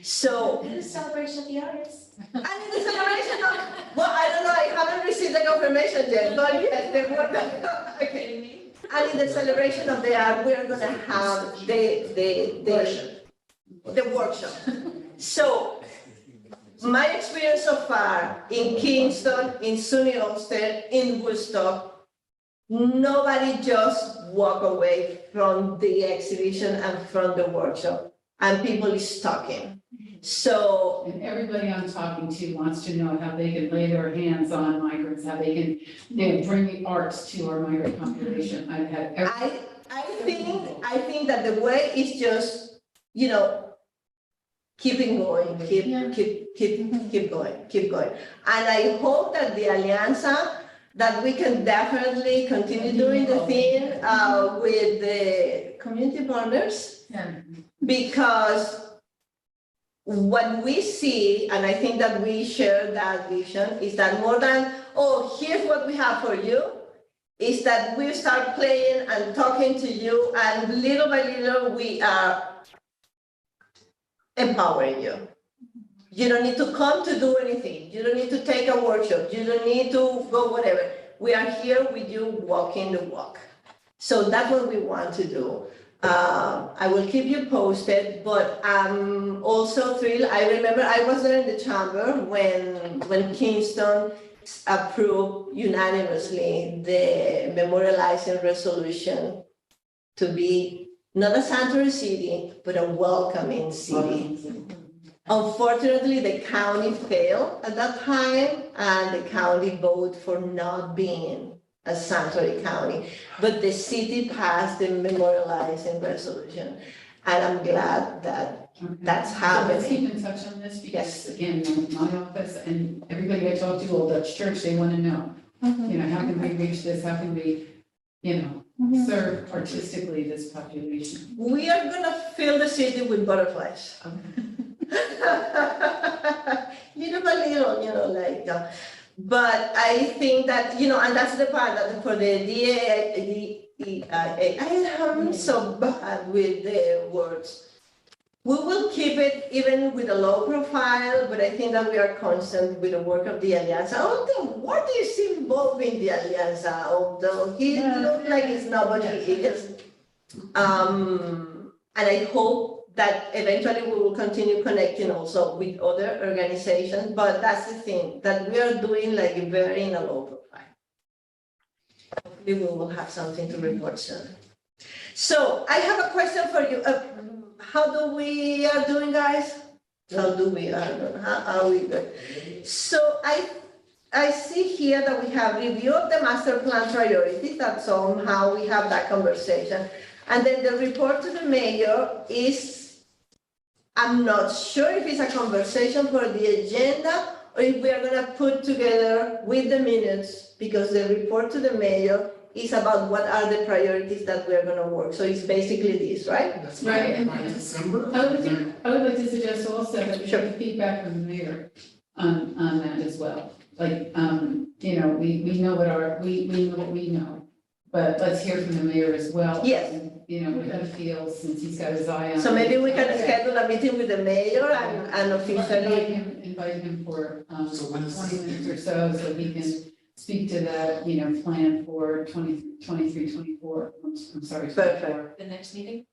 So, The celebration of the arts. and in the celebration of, well, I don't know, I haven't received the confirmation yet, but yes, they were, okay. And in the celebration of the art, we're gonna have the workshop. So, my experience so far in Kingston, in SUNY Olmsted, in Woodstock, nobody just walk away from the exhibition and from the workshop, and people is talking. So, And everybody I'm talking to wants to know how they can lay their hands on migrants, how they can, you know, bring the arts to our migrant population. I've had every. I think that the way is just, you know, keeping going, keep going. And I hope that the Alianza, that we can definitely continue doing the thing with the community partners, because what we see, and I think that we share that vision, is that more than, oh, here's what we have for you, is that we start playing and talking to you, and little by little, we are empowering you. You don't need to come to do anything. You don't need to take a workshop. You don't need to go whatever. We are here with you walking the walk. So that's what we want to do. I will keep you posted, but I'm also thrilled. I remember I was there in the chamber when Kingston approved unanimously the memorializing resolution to be not a sanctuary city, but a welcoming city. Unfortunately, the county failed at that time, and the county voted for not being a sanctuary county. But the city passed the memorializing resolution, and I'm glad that that's So let's happening. keep in touch on this Yes. because again, my office and everybody I talk to, Old Dutch Church, they want to know, you know, how can we reach this? How can we, you know, serve artistically this population? We are gonna fill the city with butterflies. Little by little, you know, like, but I think that, you know, and that's the part that for the I'm so bad with the words. We will keep it even with a low profile, but I think that we are constant with the work of the Alianza. Although, what is involved in the Alianza? Although he looks like he's nobody is. And I hope that eventually we will continue connecting also with other organizations, but that's the thing, that we are doing like very in a low profile. Hopefully we will have something to report soon. So I have a question for you. How do we are doing, guys? How do we, I don't know, how are we good? So I see here that we have review of the master plan priorities, that somehow we have that conversation. And then the report to the mayor is, I'm not sure if it's a conversation for the agenda or if we are gonna put together with the minutes, because the report to the mayor is about what are the priorities that we are gonna work. So it's basically this, right? That's Right, by December. I would like to suggest also that we get feedback from the mayor on that as well. Like, you know, we know what we know what we know, but let's hear from the mayor as well. Yes. And, you know, what he feels, since he's got his eye on. So maybe we can it. schedule a meeting with the mayor and officially. Invite him for, So when is 20 this? minutes or so he can speak to that, you know, plan for 23, 24, I'm sorry, 24. Perfect. The next meeting?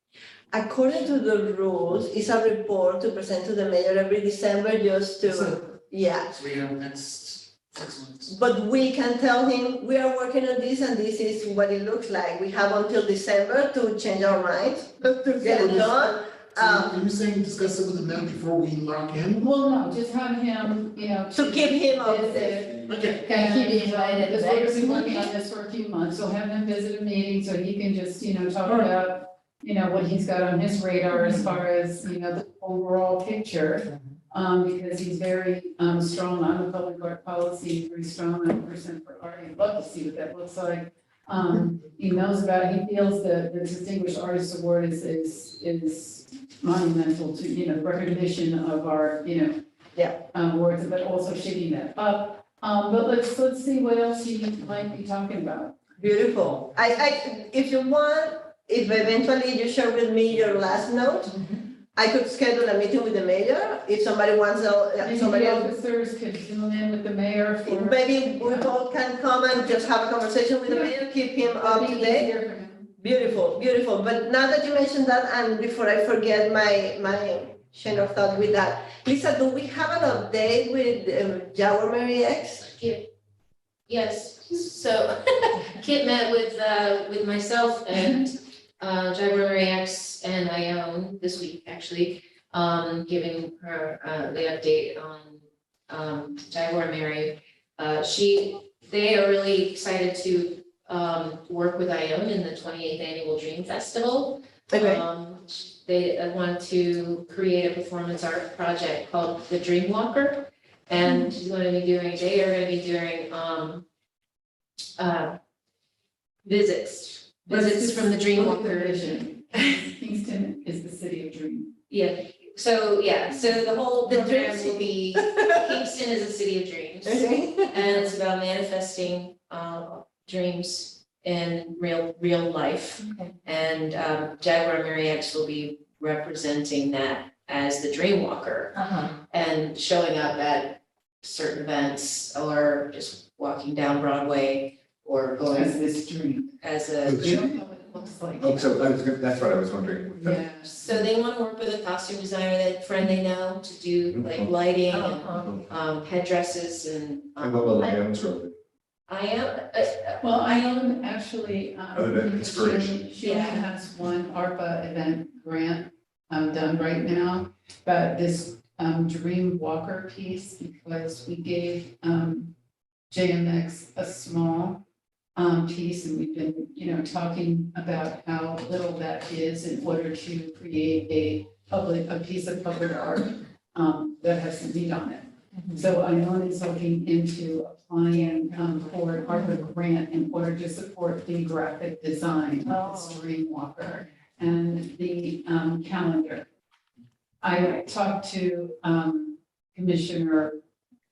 According to the rules, it's a report to present to the mayor every December just to, December. yeah. So we have next 6 months. But we can tell him, we are working on this and this is what it looks like. We have until December to change our minds, to get it done. So are you saying discuss it with the mayor before we lock in? Well, no, just have him, you know. To keep him updated. visit. Okay. Can he be invited Because back? we're gonna be working on this for a few months, so have him visit a meeting so he can just, you know, talk about, you know, what he's got on his radar as far as, you know, the overall picture. Because he's very, strong on the public art policy, very strong on person for art. I'd love to see what that looks like. He knows about, he feels that the Distinguished Artist Award is monumental to, you know, recognition of our, you know, awards, but also shaping that up. But let's see what else he might be talking about. Beautiful. If you want, if eventually you share with me your last note, I could schedule a meeting with the mayor if somebody wants, Maybe somebody the else. officers could zoom in with the mayor for. Maybe we all can come and just have a conversation with the mayor, keep him up It'd to be date. easier for him. Beautiful, beautiful. But now that you mentioned that, and before I forget my chain of thought with that, Lisa, do we have an update with Jaguar Mary X? Yes, so Kit met with myself and Jaguar Mary X and Ione this week, actually, giving her the update on Jaguar Mary. They are really excited to work with Ione in the 28th Annual Dream Festival. Okay, They want to create a performance art project called The Dream Walker. And they are gonna be doing visits from the Dream Look at the Walker. vision. Kingston is the city of dreams. Yeah, So, yeah, so the whole The program dream will be, Kingston is a city of dreams. Okay. And it's about manifesting dreams in real life. Okay. And Jaguar Mary X will be representing that as the dream walker Uh-huh. and showing up at certain events or just walking down Broadway or As going this dream. as We a. don't know what it looks like. Oh, so that's what I was wondering. Yeah. So they want to work with a costume designer, that friend they know, to do like lighting and Uh-huh. headdresses and. And what will Iam's role be? I am, Well, I am actually, Other than inspiration. she only has one ARPA event grant done right now, but this Dream Walker piece, because we gave JMX a small piece, and we've been, talking about how little that is in order to create a piece of public art that has some meat on it. So Ione is looking into applying for an ARPA grant in order to support the graphic design of this Dream Walker and the calendar. I talked to Commissioner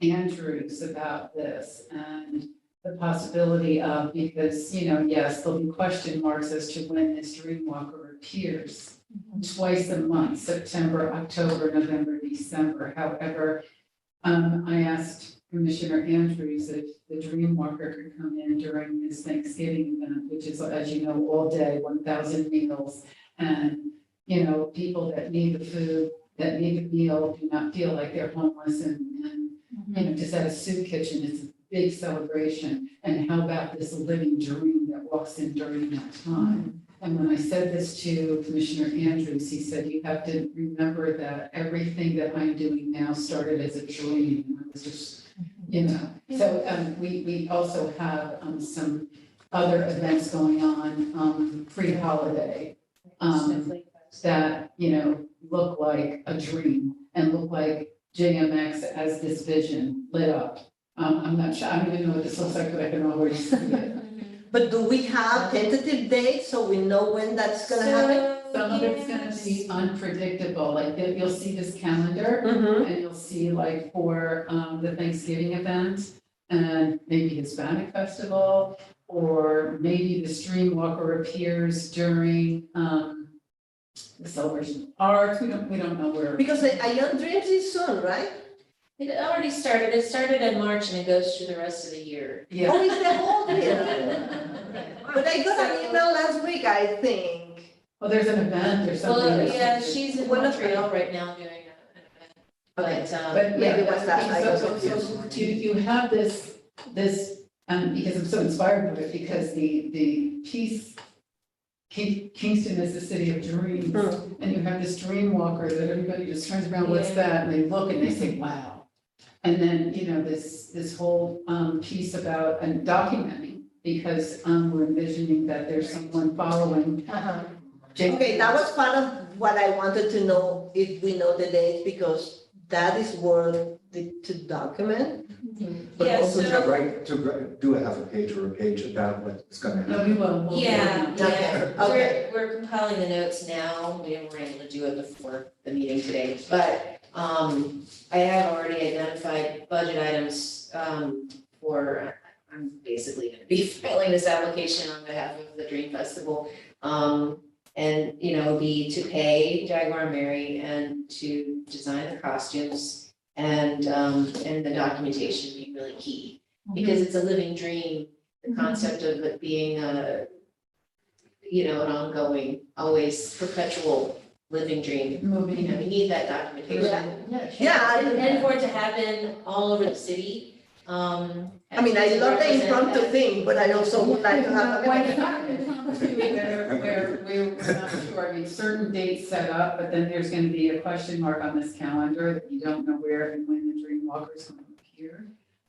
Andrews about this and the possibility of, because, yes, there'll be question marks as to when this Dream Walker appears. Twice a month, September, October, November, December. However, I asked Commissioner Andrews if the Dream Walker could come in during this Thanksgiving event, which is, as you know, all day, 1,000 meals. And, people that need the food, that need the meal, do not feel like they're homeless and just at a soup kitchen, it's a big celebration. And how about this living dream that walks in during that time? And when I said this to Commissioner Andrews, he said, you have to remember that everything that I'm doing now started as a dream. It was just, So we also have some other events going on pre-holiday that, look like a dream and look like JMX as this vision lit up. I'm not sure, I don't even know what this looks like, but I can already see it. But do we have tentative dates so we know when that's gonna happen? Some of it's gonna be unpredictable, like you'll see this calendar Mm-hmm. and you'll see like for the Thanksgiving event and maybe Hispanic festival, or maybe the Stream Walker appears during the celebration of arts, we don't know where. Because a young dreams is soon, right? It already started, it started in March and it goes through the rest of the year. Yeah. Oh, it's the whole year. But I got an email last week, I think. Well, there's an event or something. Well, that's- yeah, she's in One of Montreal right now doing an event. Okay. But Maybe yeah, what's that? I got so confused. you have this, because I'm so inspired by it, because the piece, Kingston is the city of dreams, and you have this dream walker that everybody just turns around, what's Yeah. that? And they look and they say, wow. And then, this whole piece about and documenting, because we're envisioning that there's someone following. Uh-huh. Okay, that was part of what I wanted to know, if we know the dates, because that is worth to document. But Yeah, also so- to do have a page or a page about what's gonna No, happen. we will. we'll- Yeah, Okay, yeah, okay. we're compiling the notes now, we weren't able to do it before the meeting today, but I have already identified budget items for, I'm basically gonna be filing this application on behalf of the Dream Festival. And, be to pay Jaguar Mary and to design the costumes and the documentation be really key. Because it's a living dream, the concept of it being an ongoing, always perpetual living dream. Moving. We need that documentation. Yeah, And for it to happen all over the city. I mean, I love the impromptu thing, but I also would like to have. Well, it's not impromptu, we're not sure, I mean, certain dates set up, but then there's gonna be a question mark on this calendar that you don't know where and when the Dream Walker's gonna appear.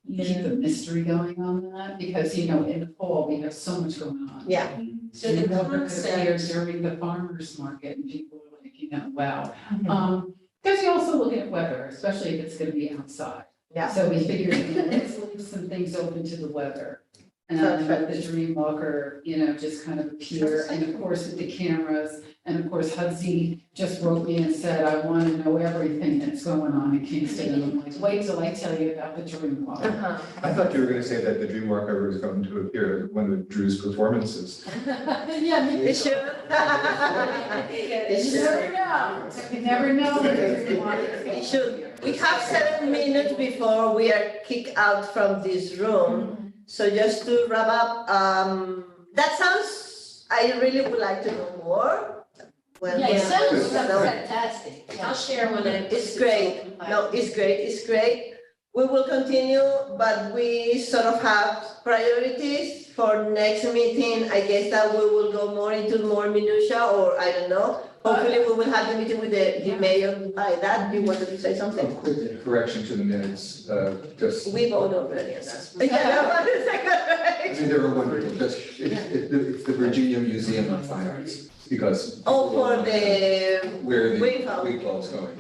Keep the mystery going on that, because, in the fall, we have so much going on. Yeah. So the Dream Walker could appear concept, during the farmer's market, and people are like, wow. Because you also look at weather, especially if it's gonna be outside. Yeah. So we figured, let's leave some things open to the weather. And let the dream walker, just kind of appear, and of course with the cameras, and of course Hudson just wrote me and said, I want to know everything that's going on in Kingston, and I'm like, wait till I tell you about the dream walker. Uh-huh. I thought you were going to say that the Dreamwalker was going to appear at one of Drew's performances. Yeah, It should. It You never should. know, you never know. when the dream walker is It should. We have 7 minutes before we are kicked out from this room. So just to wrap up, that sounds, I really would like to know more. When yeah, it we- sounds No, fantastic. I'll share when I. It's great. No, it's great, it's great. We will continue, but we sort of have priorities for next meeting. I guess that we will go more into more minutia, or I don't know. Hopefully, we will have the meeting with the mayor by that. You wanted to say A something? quick correction to the minutes, just, We voted already on that. Yeah, no, one second, I right? mean, they were wonderful, just, it's the Virginia Museum of Fine Arts, because. Oh, for the, Where the Wave Hall. Wave Hall's going.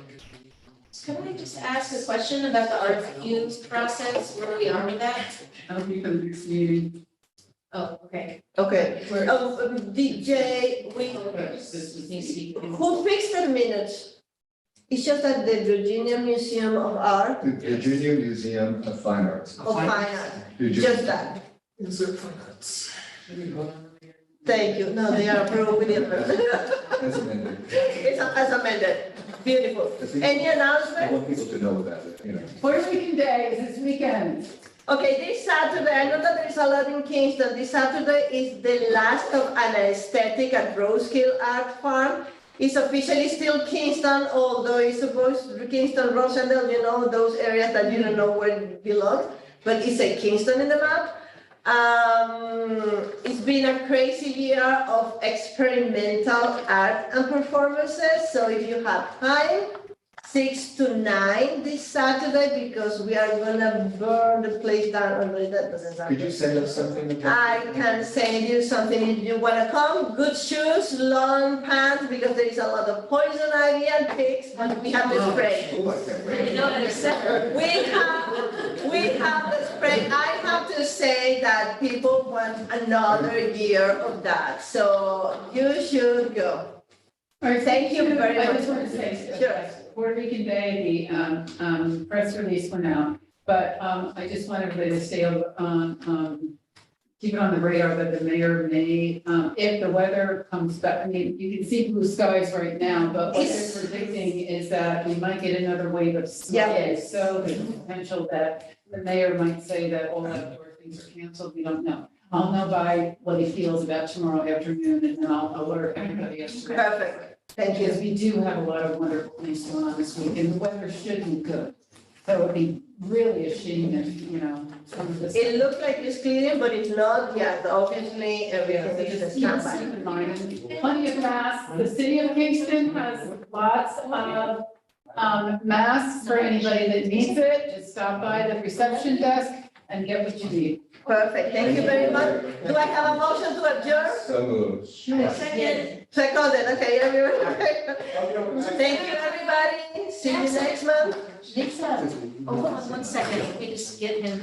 Can I just ask a question about the RFQ process, where we are with that? That'll be for the next meeting. Oh, okay. okay. Where- DJ, This was- Needs to be. who fixed the minutes? It's just that the Virginia Museum of Art, The Virginia Museum of Fine Arts. of Fine Art, Virginia- just that. Insert finance. Thank you. No, they are approved with the amendment. That's amended. It's as amended. Beautiful. I think- Any I announcement? want people to know about it, Puerto Rican Day is this weekend. Okay, this Saturday, I know that there's a lot in Kingston. This Saturday is the last of an aesthetic at Rosehill Art Farm. It's officially still Kingston, although it's supposed to be Kingston, Rosendale, those areas that you don't know where it belongs. But it's a Kingston in the map. It's been a crazy year of experimental art and performances. So if you have time, 6 to 9 this Saturday, because we are gonna burn the place down. Although that doesn't sound Could you good. send us something about? I can send you something if you wanna come. Good shoes, long pants, because there is a lot of poison ivy and ticks, but we have the spray. Oh, I can't wait. We have the spray. I have to say that people want another year of that, so you should go. All right, Thank you very I much. just want to say, Sure. Puerto Rican Day, the press release went out, but I just want everybody to stay on, keep it on the radar that the mayor may, if the weather comes back, I mean, you can see blue skies right now, but what Yes. they're predicting is that we might get another wave of Yeah. snow. So there's a potential that the mayor might say that all outdoor things are canceled, we don't know. I'll know by what he feels about tomorrow afternoon, and then I'll alert everybody else. Perfect. Thank Because you. we do have a lot of wonderful things going on this week, and the weather should be good. So it'd be really a shame if, some of this. It looks like it's clearing, but it's not yet. Obviously, everything is a Just standby. keep in mind, plenty of masks. The city of Kingston has lots of masks for anybody that needs it. Just stop by the reception desk and get what you need. Perfect. Thank you very much. Do I have a motion to adjourn? So moved. Second. Seconded, okay, everyone. Thank you, everybody. See you next month. Lisa, Oh, hold on one second, let me just get him.